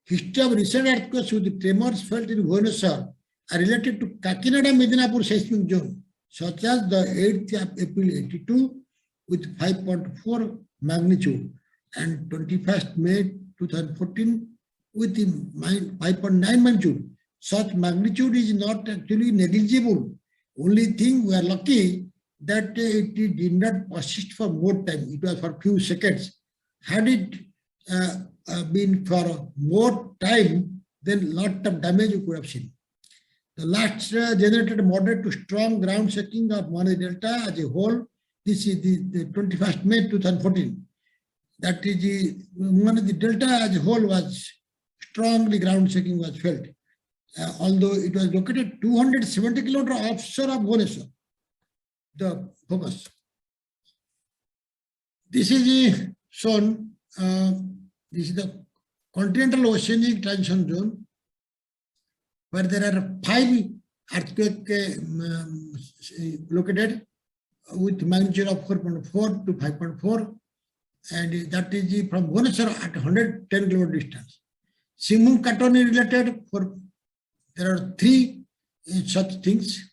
History of recent earthquakes with the tremors felt in Bhubaneswar are related to Kakinada Medinapur seismic zone, such as the 8th of April 82 with 5.4 magnitude and 21st May 2014 with the 5.9 magnitude. Such magnitude is not actually negligible. Only thing we are lucky that it did not persist for more time. It was for few seconds. Had it been for more time, then lot of damage you could have seen. The last generated moderate to strong ground shaking of Mahanadi Delta as a whole. This is the 21st May 2014. That is the Mahanadi Delta as a whole was strongly ground shaking was felt. Although it was located 270 kilometers offshore of Bhubaneswar, the focus. This is shown, this is the continental oceanic transition zone, where there are 5 earthquakes located with magnitude of 4.4 to 5.4, and that is from Bhubaneswar at 110 kilometer distance. Singhbhum Katoni related, there are 3 such things,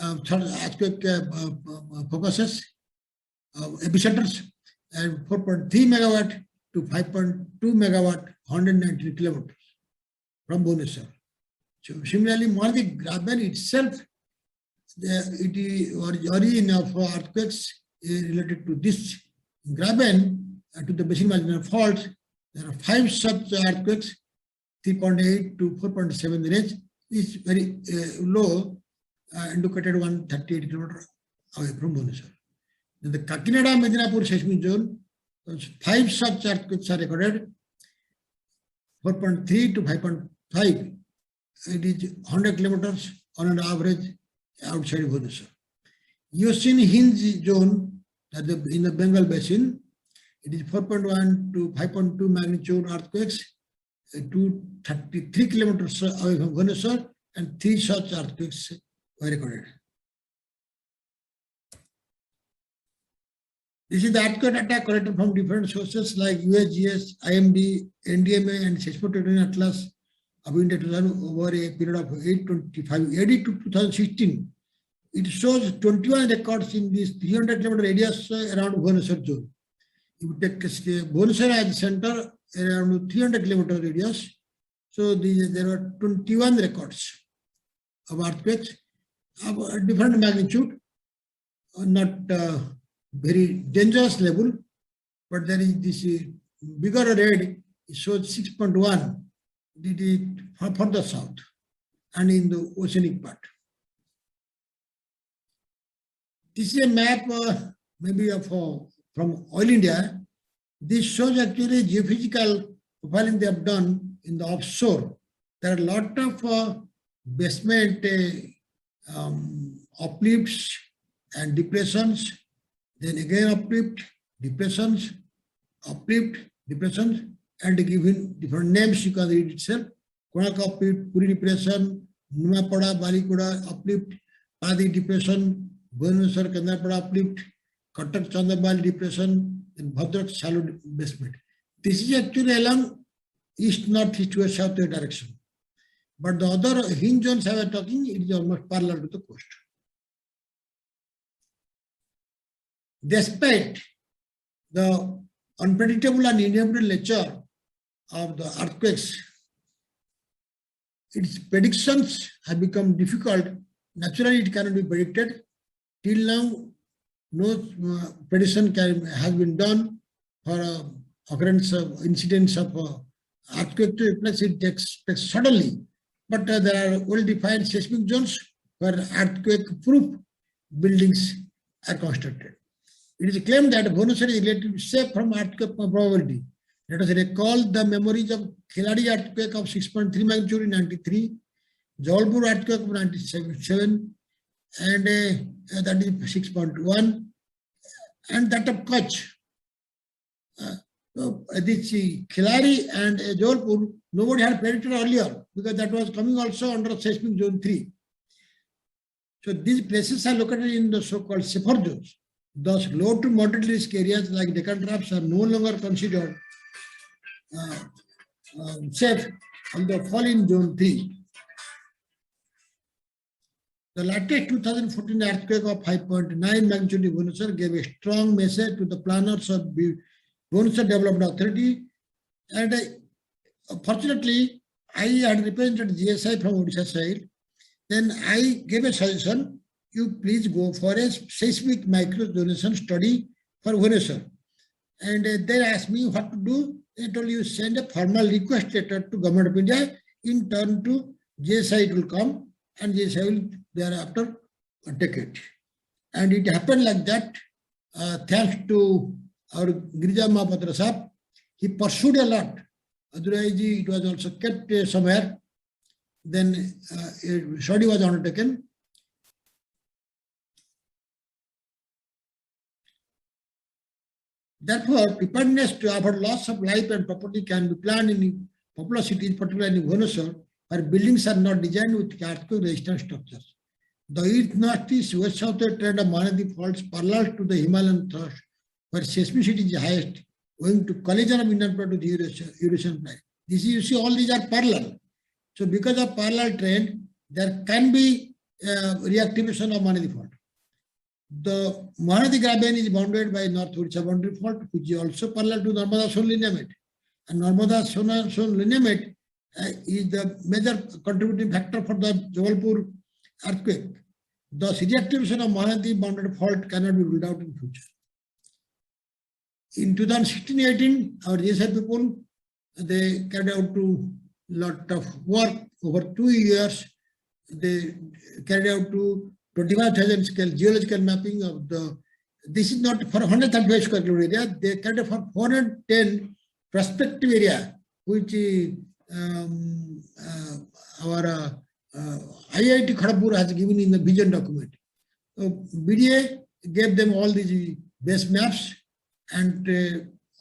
earthquake focuses, epicenters, and 4.3 megawatt to 5.2 megawatt, 190 kilometers from Bhubaneswar. So similarly, Mahanadi Graben itself, it is origin of earthquakes related to this Graben to the basin marginal faults. There are 5 such earthquakes, 3.8 to 4.7 range. Is very low, indicated 138 kilometers away from Bhubaneswar. In the Kakinada Medinapur seismic zone, 5 such earthquakes are recorded, 4.3 to 5.5. It is 100 kilometers on an average outside Bhubaneswar. Yosin Hinge zone, in the Bengal basin, it is 4.1 to 5.2 magnitude earthquakes, 233 kilometers away from Bhubaneswar, and 3 such earthquakes were recorded. This is the earthquake attack collected from different sources like USGS, IMD, NDMA, and Seismographic Atlas of India over a period of 825 AD to 2016. It shows 21 records in these 300 kilometer radius around Bhubaneswar zone. If you take Bhubaneswar as a center, around 300 kilometer radius, so there were 21 records of earthquakes of a different magnitude, not very dangerous level, but there is this bigger red, it shows 6.1, it is further south and in the oceanic part. This is a map maybe of from Oil India. This shows actually geophysical profiling they have done in the offshore. There are a lot of basement uplifts and depressions, then again uplift, depressions, uplift, depressions, and given different names you can read itself. Konark uplift, Puri depression, Numapada, Balikoda uplift, Padi depression, Bhubaneswar Kendrapada uplift, Cuttack Chandabali depression, and Bhadrak shallow basement. This is actually along east-northeast to a southward direction. But the other hinge zones I was talking, it is almost parallel to the coast. Despite the unpredictable and inevitable nature of the earthquakes, its predictions have become difficult. Naturally, it cannot be predicted. Till now, no prediction has been done for occurrence of incidents of earthquake to place. It takes place suddenly. But there are well-defined seismic zones where earthquake-proof buildings are constructed. It is claimed that Bhubaneswar is relatively safe from earthquake probability. Let us recall the memories of Khiladi earthquake of 6.3 magnitude in 93, Jabalpur earthquake of 1977, and that is 6.1, and that of Kutch. This Khiladi and Jabalpur, nobody had predicted earlier because that was coming also under seismic zone 3. So these places are located in the so-called safer zones. Thus, low to moderate risk areas like Deccan Traps are no longer considered safe and they fall in zone 3. The latest 2014 earthquake of 5.9 magnitude in Bhubaneswar gave a strong message to the planners of Bhubaneswar Development Authority. And fortunately, I had represented GSI from Odisha side. Then I gave a suggestion, you please go for a seismic micro-zonation study for Bhubaneswar. And they asked me what to do. They told you send a formal request letter to Government of India. In turn to GSI, it will come and GSI will thereafter take it. And it happened like that, thanks to our Girija Mahapatra Sahab. He pursued a lot. Otherwise, it was also kept somewhere. Then a study was undertaken. Therefore, preparedness to avoid loss of life and property can be planned in popular cities, particularly in Bhubaneswar, where buildings are not designed with earthquake-resistant structures. The east-northeast west-southward trend of Mahanadi faults parallel to the Himalayan thrust, where seismicity is highest, owing to collision of Indian plate with Eurasian plate. This is, you see, all these are parallel. So, because of parallel trend, there can be reactivation of Mahanadi fault. The Mahanadi Graben is bounded by North Odisha boundary fault, which is also parallel to Narmada Son lineament. And Narmada Son lineament is the major contributing factor for the Jabalpur earthquake. Thus, reactivation of Mahanadi bounded fault cannot be ruled out in future. In 2016-18, our GSI people, they carried out a lot of work over 2 years. They carried out to 25,000 scale geological mapping of the, this is not for 135 square kilometer area, they carried out for 410 prospective area, which our IIT Kharagpur has given in the vision document. So BDA gave them all these base maps and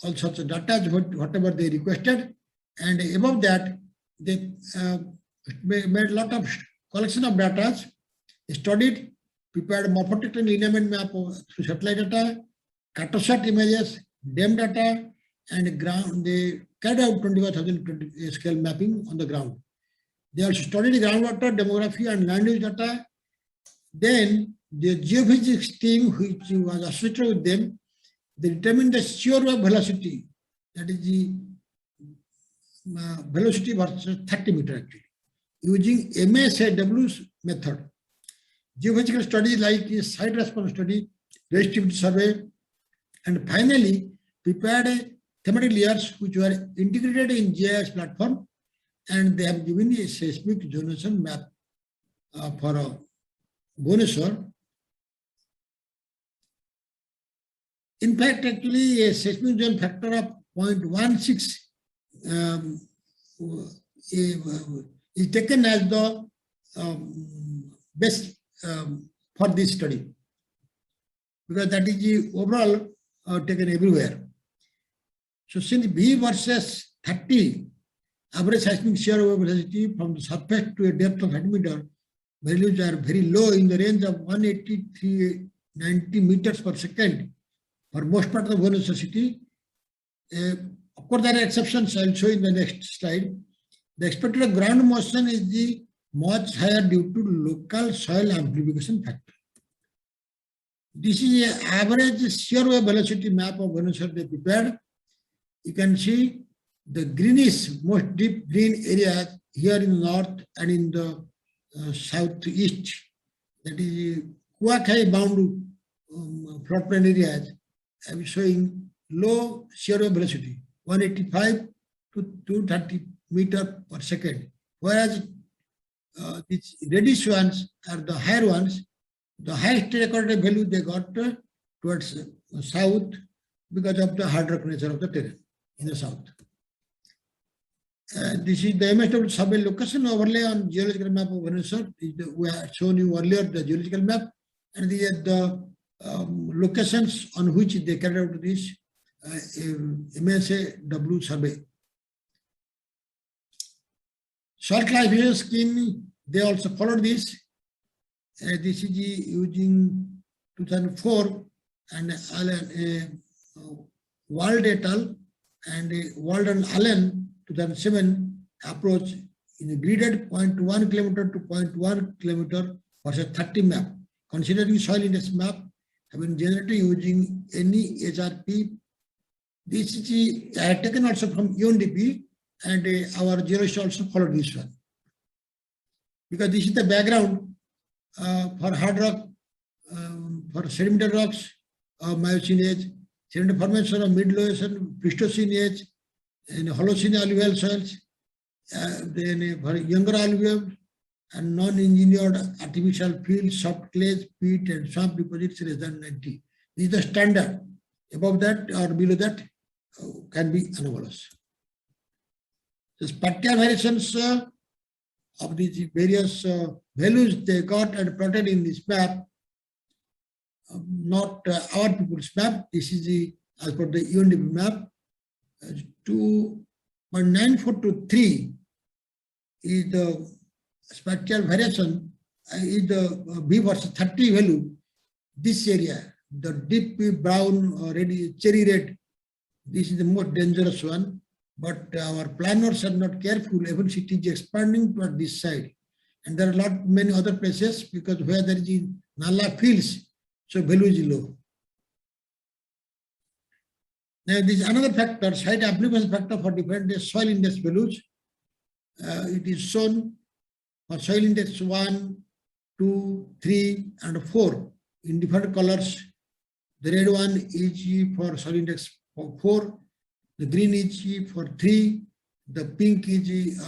all sorts of data, whatever they requested. And above that, they made a lot of collection of data, studied, prepared morphotic and lineament map through satellite data, cartosat images, dam data, and ground. They carried out 25,000 scale mapping on the ground. They also studied groundwater, demography, and land use data. Then the geophysics team, which was associated with them, they determined the shear wave velocity, that is the velocity versus 30 meter actually, using MSAW method. Geophysical studies like site response study, resistivity survey, and finally prepared thematic layers which were integrated in GIS platform, and they have given a seismic zonation map for Bhubaneswar. In fact, actually a seismic zone factor of 0.16 is taken as the best for this study, because that is the overall taken everywhere. So since V versus 30, average seismic shear wave velocity from the surface to a depth of 30 meter, values are very low in the range of 180-390 meters per second for most part of the Bhubaneswar city. Of course, there are exceptions. I'll show in the next slide. The expected ground motion is the much higher due to local soil amplification factor. This is an average shear wave velocity map of Bhubaneswar they prepared. You can see the greenish, most deep green areas here in the north and in the southeast. That is Kuakhai bound floodplain areas, I'm showing low shear wave velocity, 185 to 230 meter per second, whereas these reddish ones are the higher ones. The highest recorded value they got towards south because of the hard rock nature of the terrain in the south. This is the MSW survey location overlay on geological map of Bhubaneswar. We have shown you earlier the geological map, and these are the locations on which they carried out this MSAW survey. Soil classification scheme, they also followed this. This is using 2004 and Allen, Wald et al. And Wald and Allen 2007 approach in a gridded 0.1 kilometer to 0.1 kilometer versus 30 map. Considering soil index map have been generated using any HRP. This is I had taken also from UNDP, and our geologists also followed this one. Because this is the background for hard rock, for sedimentary rocks of Miocene age, sedimentary formation of mid-Loessene, Pleistocene age, and Holocene alluvial soils, then for younger alluvial and non-engineered artificial fields, soft clays, peat, and swamp deposits less than 90. This is the standard. Above that or below that can be anomalous. The spatial variations of these various values they got and plotted in this map, not our people's map. This is the, as per the UNDP map, 2.94 to 3 is the spatial variation, is the B versus 30 value. This area, the deep brown or cherry red, this is the most dangerous one. But our planners are not careful. Even city is expanding toward this side, and there are many other places because where there is nala fields, so value is low. Now, this is another factor, site application factor for different soil index values. It is shown for soil index 1, 2, 3, and 4 in different colors. The red one is for soil index 4. The green is for 3, the pink is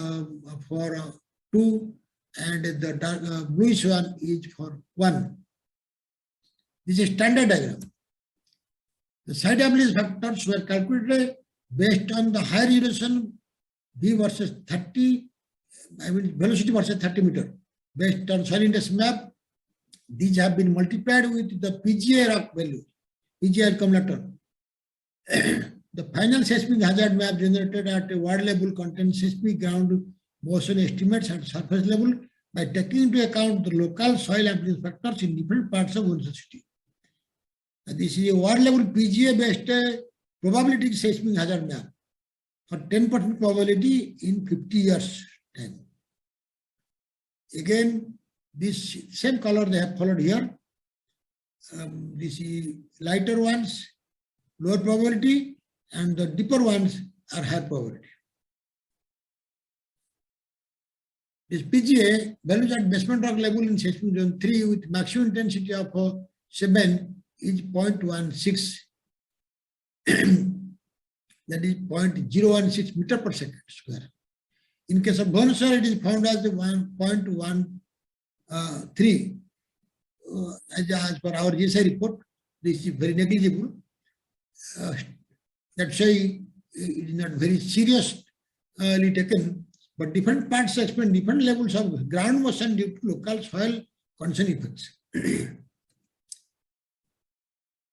for 2, and the dark, bluish one is for 1. This is standard diagram. The site application factors were calculated based on the higher elevation V versus 30, velocity versus 30 meter. Based on soil index map, these have been multiplied with the PGI rock value, PGI accumulator. The final seismic hazard map generated at a ward level contains seismic ground motion estimates at surface level by taking into account the local soil amplitude factors in different parts of Bhubaneswar city. This is a ward level PGA based probability seismic hazard map for 10% probability in 50 years time. Again, this same color they have followed here. This is lighter ones, lower probability, and the deeper ones are higher probability. This PGA values at basement rock level in seismic zone 3 with maximum intensity of 7 is 0.16. That is 0.016 meter per second square. In case of Bhubaneswar, it is found as 1.13. As per our GSI report, this is very negligible. That's why it is not very seriously taken, but different parts explain different levels of ground motion due to local soil condition effects.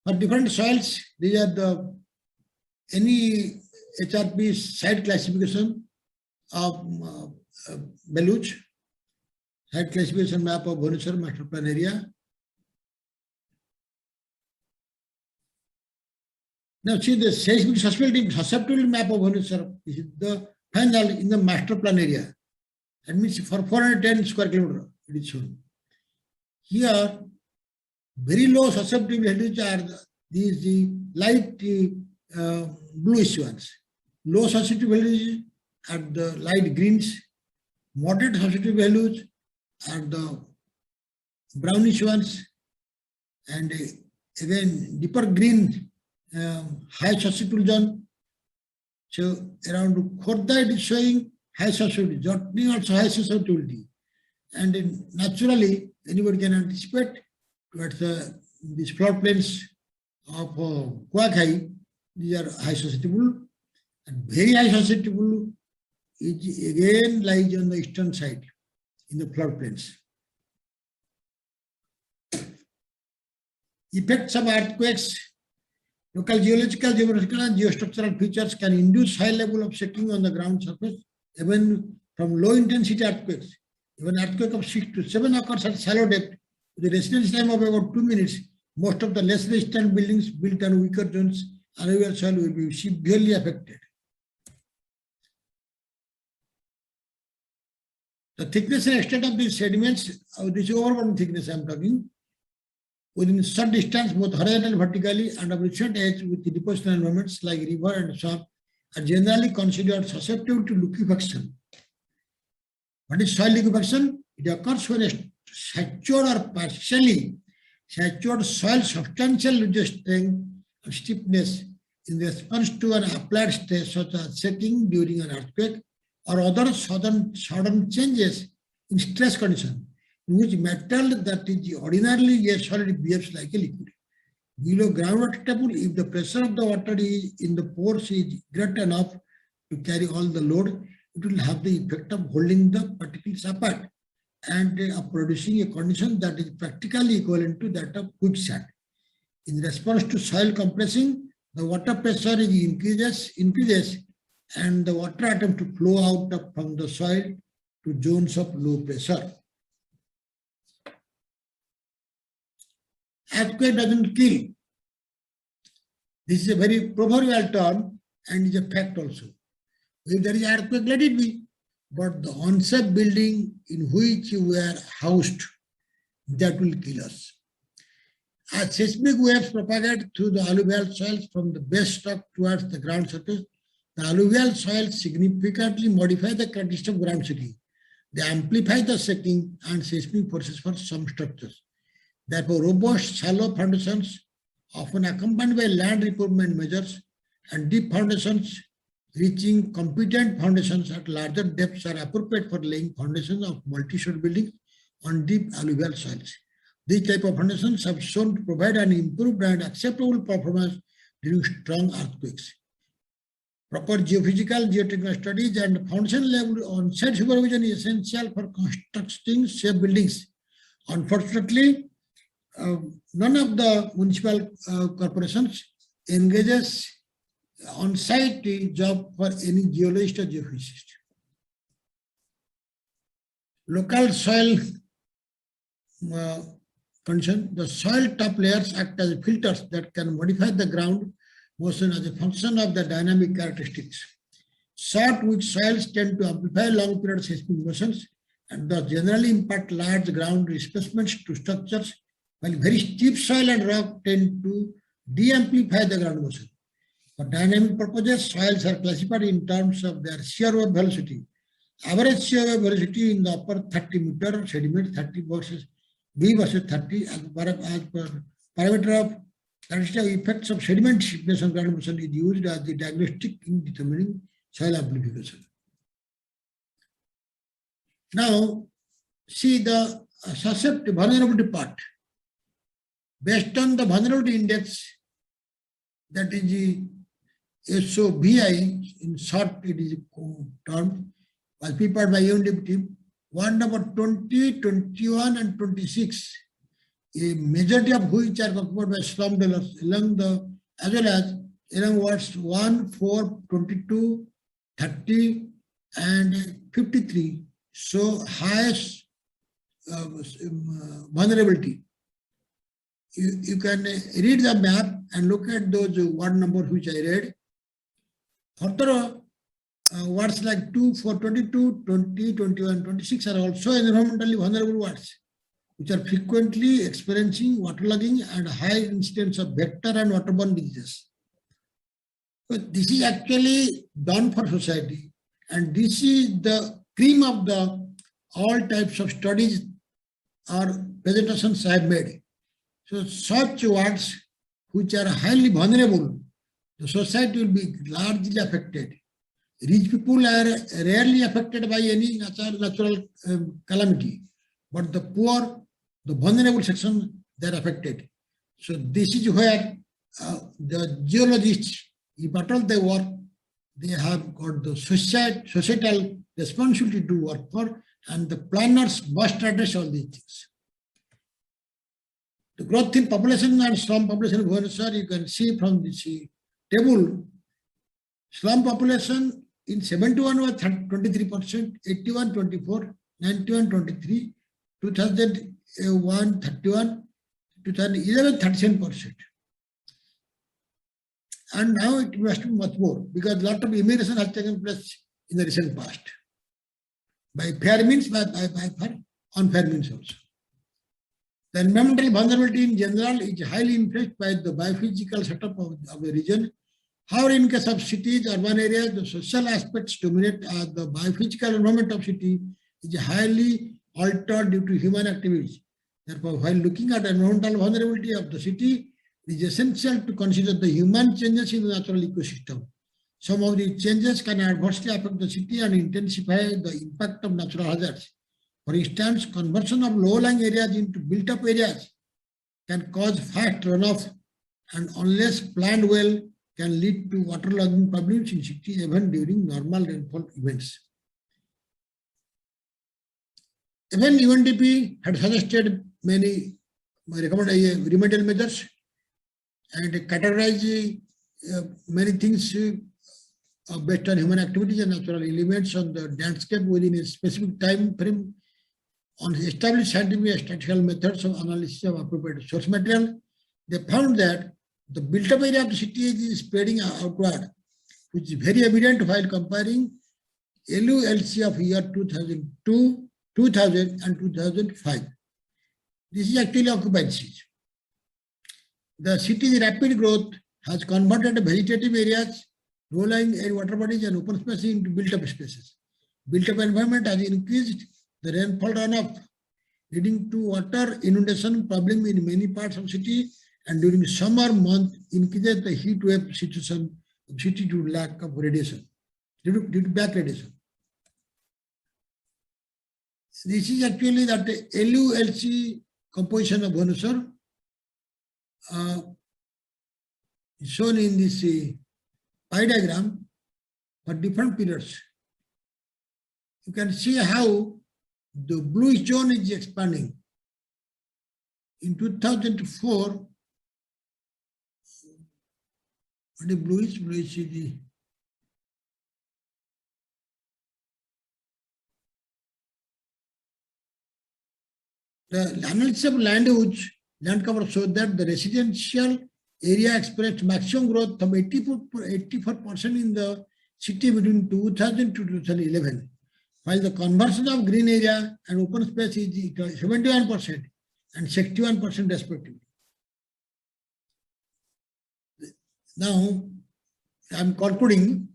For different soils, these are the any HRP site classification of Beluch, site classification map of Bhubaneswar master plan area. Now see the seismic susceptibility map of Bhubaneswar. This is the final in the master plan area. That means for 410 square kilometer, it is shown. Here, very low susceptibility are these light bluish ones. Low susceptibility are the light greens. Moderate susceptibility values are the brownish ones, and again deeper green, high susceptible zone. So around Khordha it is showing high susceptibility, Jotni also high susceptibility. And naturally, anybody can anticipate that these floodplains of Kuakhai, these are high susceptible, and very high susceptible is again lies on the eastern side in the floodplains. Effects of earthquakes, local geological, geographical, and geostructural features can induce high level of shaking on the ground surface, even from low intensity earthquakes. Even earthquake of 6 to 7 occurs at shallow depth, with a residence time of about 2 minutes. Most of the less resistant buildings built on weaker zones, alluvial soil will be severely affected. The thickness and extent of these sediments, this overburden thickness I am talking, within short distance, both horizontally and vertically, and of recent age with the depositional environments like river and swamp, are generally considered susceptible to liquefaction. What is soil liquefaction? It occurs when a saturated or partially saturated soil substantial loses strength and stiffness in response to an applied stress such as shaking during an earthquake or other sudden changes in stress condition, in which material that is ordinarily a solid behaves like a liquid. Below groundwater table, if the pressure of the water in the pores is great enough to carry all the load, it will have the effect of holding the particles apart and of producing a condition that is practically equivalent to that of quicksand. In response to soil compressing, the water pressure increases and the water attempts to flow out from the soil to zones of low pressure. Earthquake doesn't kill. This is a very proverbial term and is a fact also. If there is earthquake, let it be. But the unsafe building in which you were housed, that will kill us. As seismic waves propagate through the alluvial soils from the base stock towards the ground surface, the alluvial soils significantly modify the characteristics of ground shaking. They amplify the shaking and seismic forces for some structures. Therefore, robust, shallow foundations, often accompanied by land improvement measures, and deep foundations reaching competent foundations at larger depths are appropriate for laying foundations of multi-story buildings on deep alluvial soils. These type of foundations have shown to provide an improved and acceptable performance during strong earthquakes. Proper geophysical, geotechnical studies and foundation level on-site supervision is essential for constructing safe buildings. Unfortunately, none of the municipal corporations engages on-site job for any geologist or geophysicist. Local soil condition, the soil top layers act as filters that can modify the ground motion as a function of the dynamic characteristics. Short weak soils tend to amplify long period seismic motions and thus generally impart large ground displacements to structures, while very steep soil and rock tend to de-amplify the ground motion. For dynamic purposes, soils are classified in terms of their shear wave velocity. Average shear wave velocity in the upper 30 meter sediment, 30 versus B versus 30 as per parameter of characteristic effects of sediment stiffness on ground motion is used as the diagnostic in determining soil amplification. Now, see the susceptible vulnerability part. Based on the vulnerability index, that is the SOVI, in short it is a term, was prepared by UNDP, ward number 20, 21 and 26, a majority of which are occupied by slum dwellers along the, as well as along wards 1, 4, 22, 30 and 53, so highest vulnerability. You can read the map and look at those ward numbers which I read. Further, wards like 2, 4, 22, 20, 21, 26 are also environmentally vulnerable wards, which are frequently experiencing waterlogging and high incidence of vector and waterborne diseases. But this is actually done for society, and this is the cream of the all types of studies or presentations I have made. So such wards which are highly vulnerable, the society will be largely affected. Rich people are rarely affected by any natural calamity, but the poor, the vulnerable section, they are affected. So this is where the geologists, if at all they work, they have got the societal responsibility to work for, and the planners must address all these things. The growth in population and slum population of Bhubaneswar, you can see from this table, slum population in 71 was 23%, 81 24, 91 23, 2001 31, 2011 37%. And now it must be much more because a lot of immigration has taken place in the recent past. By fair means, by unfair means also. The environmental vulnerability in general is highly influenced by the biophysical setup of the region. However, in case of cities, urban areas, the social aspects dominate as the biophysical environment of city is highly altered due to human activities. Therefore, while looking at environmental vulnerability of the city, it is essential to consider the human changes in the natural ecosystem. Some of these changes can adversely affect the city and intensify the impact of natural hazards. For instance, conversion of low-lying areas into built-up areas can cause fast runoff, and unless planned well, can lead to waterlogging problems in cities even during normal rainfall events. Even UNDP had suggested many remedial measures and categorized many things based on human activities and natural elements on the landscape within a specific time frame on established scientific and statistical methods of analysis of appropriate source material. They found that the built-up area of the city is spreading outward, which is very evident while comparing LULC of year 2002, 2000 and 2005. This is actually occupancy. The city's rapid growth has converted vegetative areas, low-lying air water bodies and open spaces into built-up spaces. Built-up environment has increased the rainfall runoff, leading to water inundation problem in many parts of the city, and during summer month increases the heat wave situation of city due to lack of radiation, due to back radiation. This is actually that LULC composition of Bhubaneswar shown in this pie diagram for different periods. You can see how the blue zone is expanding. In 2004, what is blue is? Blue is the analysis of land cover showed that the residential area experienced maximum growth of 84% in the city between 2000 to 2011, while the conversion of green area and open space is 71% and 61% respectively. Now, I am concluding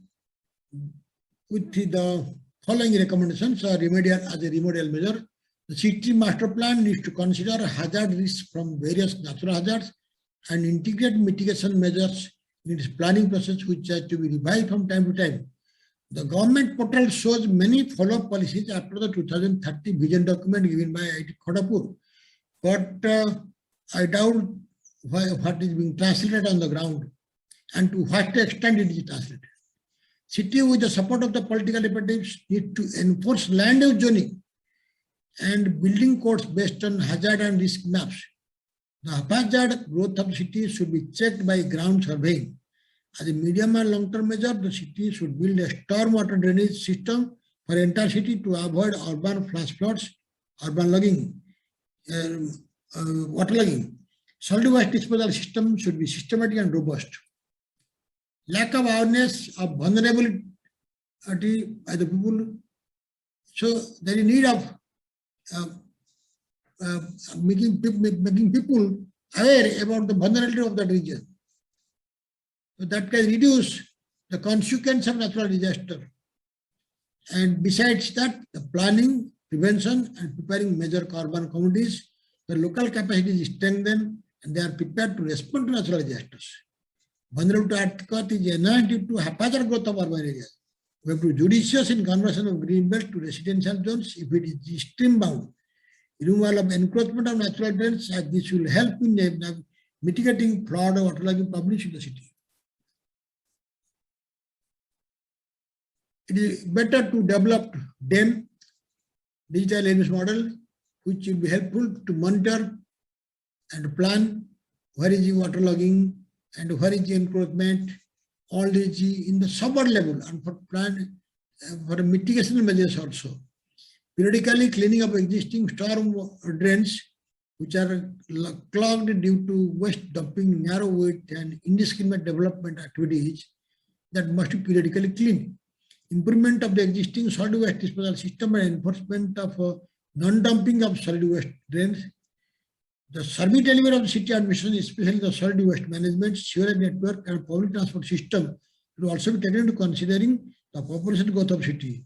with the following recommendations as a remedial measure. The city master plan needs to consider hazard risks from various natural hazards and integrate mitigation measures in its planning process, which has to be revised from time to time. The government portal shows many follow-up policies after the 2030 vision document given by IIT Kharagpur, but I doubt what is being translated on the ground and to what extent it is translated. City, with the support of the political representatives, need to enforce land use zoning and building codes based on hazard and risk maps. The haphazard growth of cities should be checked by ground surveying. As a medium and long-term measure, the city should build a stormwater drainage system for the entire city to avoid urban flash floods, urban logging, waterlogging. Solid waste disposal system should be systematic and robust. Lack of awareness of vulnerability by the people. So there is need of making people aware about the vulnerability of that region. So that can reduce the consequence of natural disaster. And besides that, the planning, prevention, and preparing major urban communities, the local capacity is strengthened and they are prepared to respond to natural disasters. Vulnerable to earthquake is enhanced due to haphazard growth of urban areas. We have to be judicious in conversion of green belt to residential zones if it is stream bound. Removal of encroachment of natural drains, as this will help in mitigating flood or waterlogging problems in the city. It is better to develop DAM, digital LMS model, which will be helpful to monitor and plan where is the waterlogging and where is the encroachment, all this in the suburban level, and for plan for mitigation measures also. Periodically cleaning up existing storm drains which are clogged due to waste dumping, narrow width and indiscriminate development activities that must be periodically cleaned. Improvement of the existing solid waste disposal system and enforcement of non-dumping of solid waste drains. The service delivery of the city administration, especially the solid waste management, sewerage network and public transport system will also be taken into considering the population growth of city.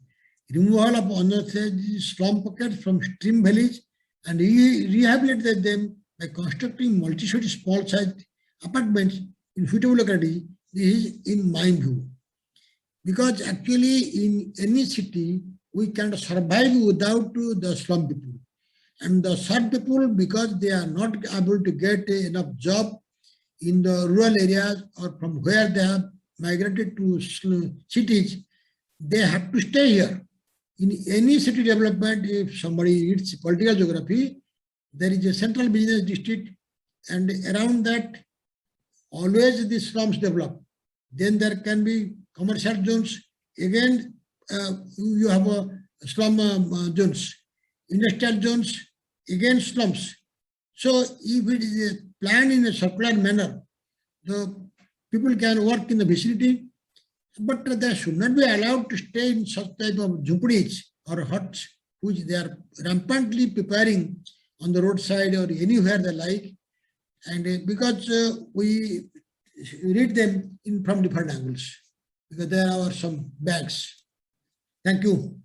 Removal of unnecessary slum pockets from stream valleys and rehabilitate them by constructing multi-story small-sized apartments in suitable locality. This is in my view. Because actually in any city, we can survive without the slum people. And the slum people, because they are not able to get enough job in the rural areas or from where they have migrated to cities, they have to stay here. In any city development, if somebody reads political geography, there is a central business district, and around that, always the slums develop. Then there can be commercial zones. Again, you have a slum zones, industrial zones, again slums. So if it is planned in a circular manner, the people can work in the vicinity, but they should not be allowed to stay in such type of jhuppadis or huts, which they are rampantly preparing on the roadside or anywhere they like. And because we read them from different angles, because there are some banks. Thank you.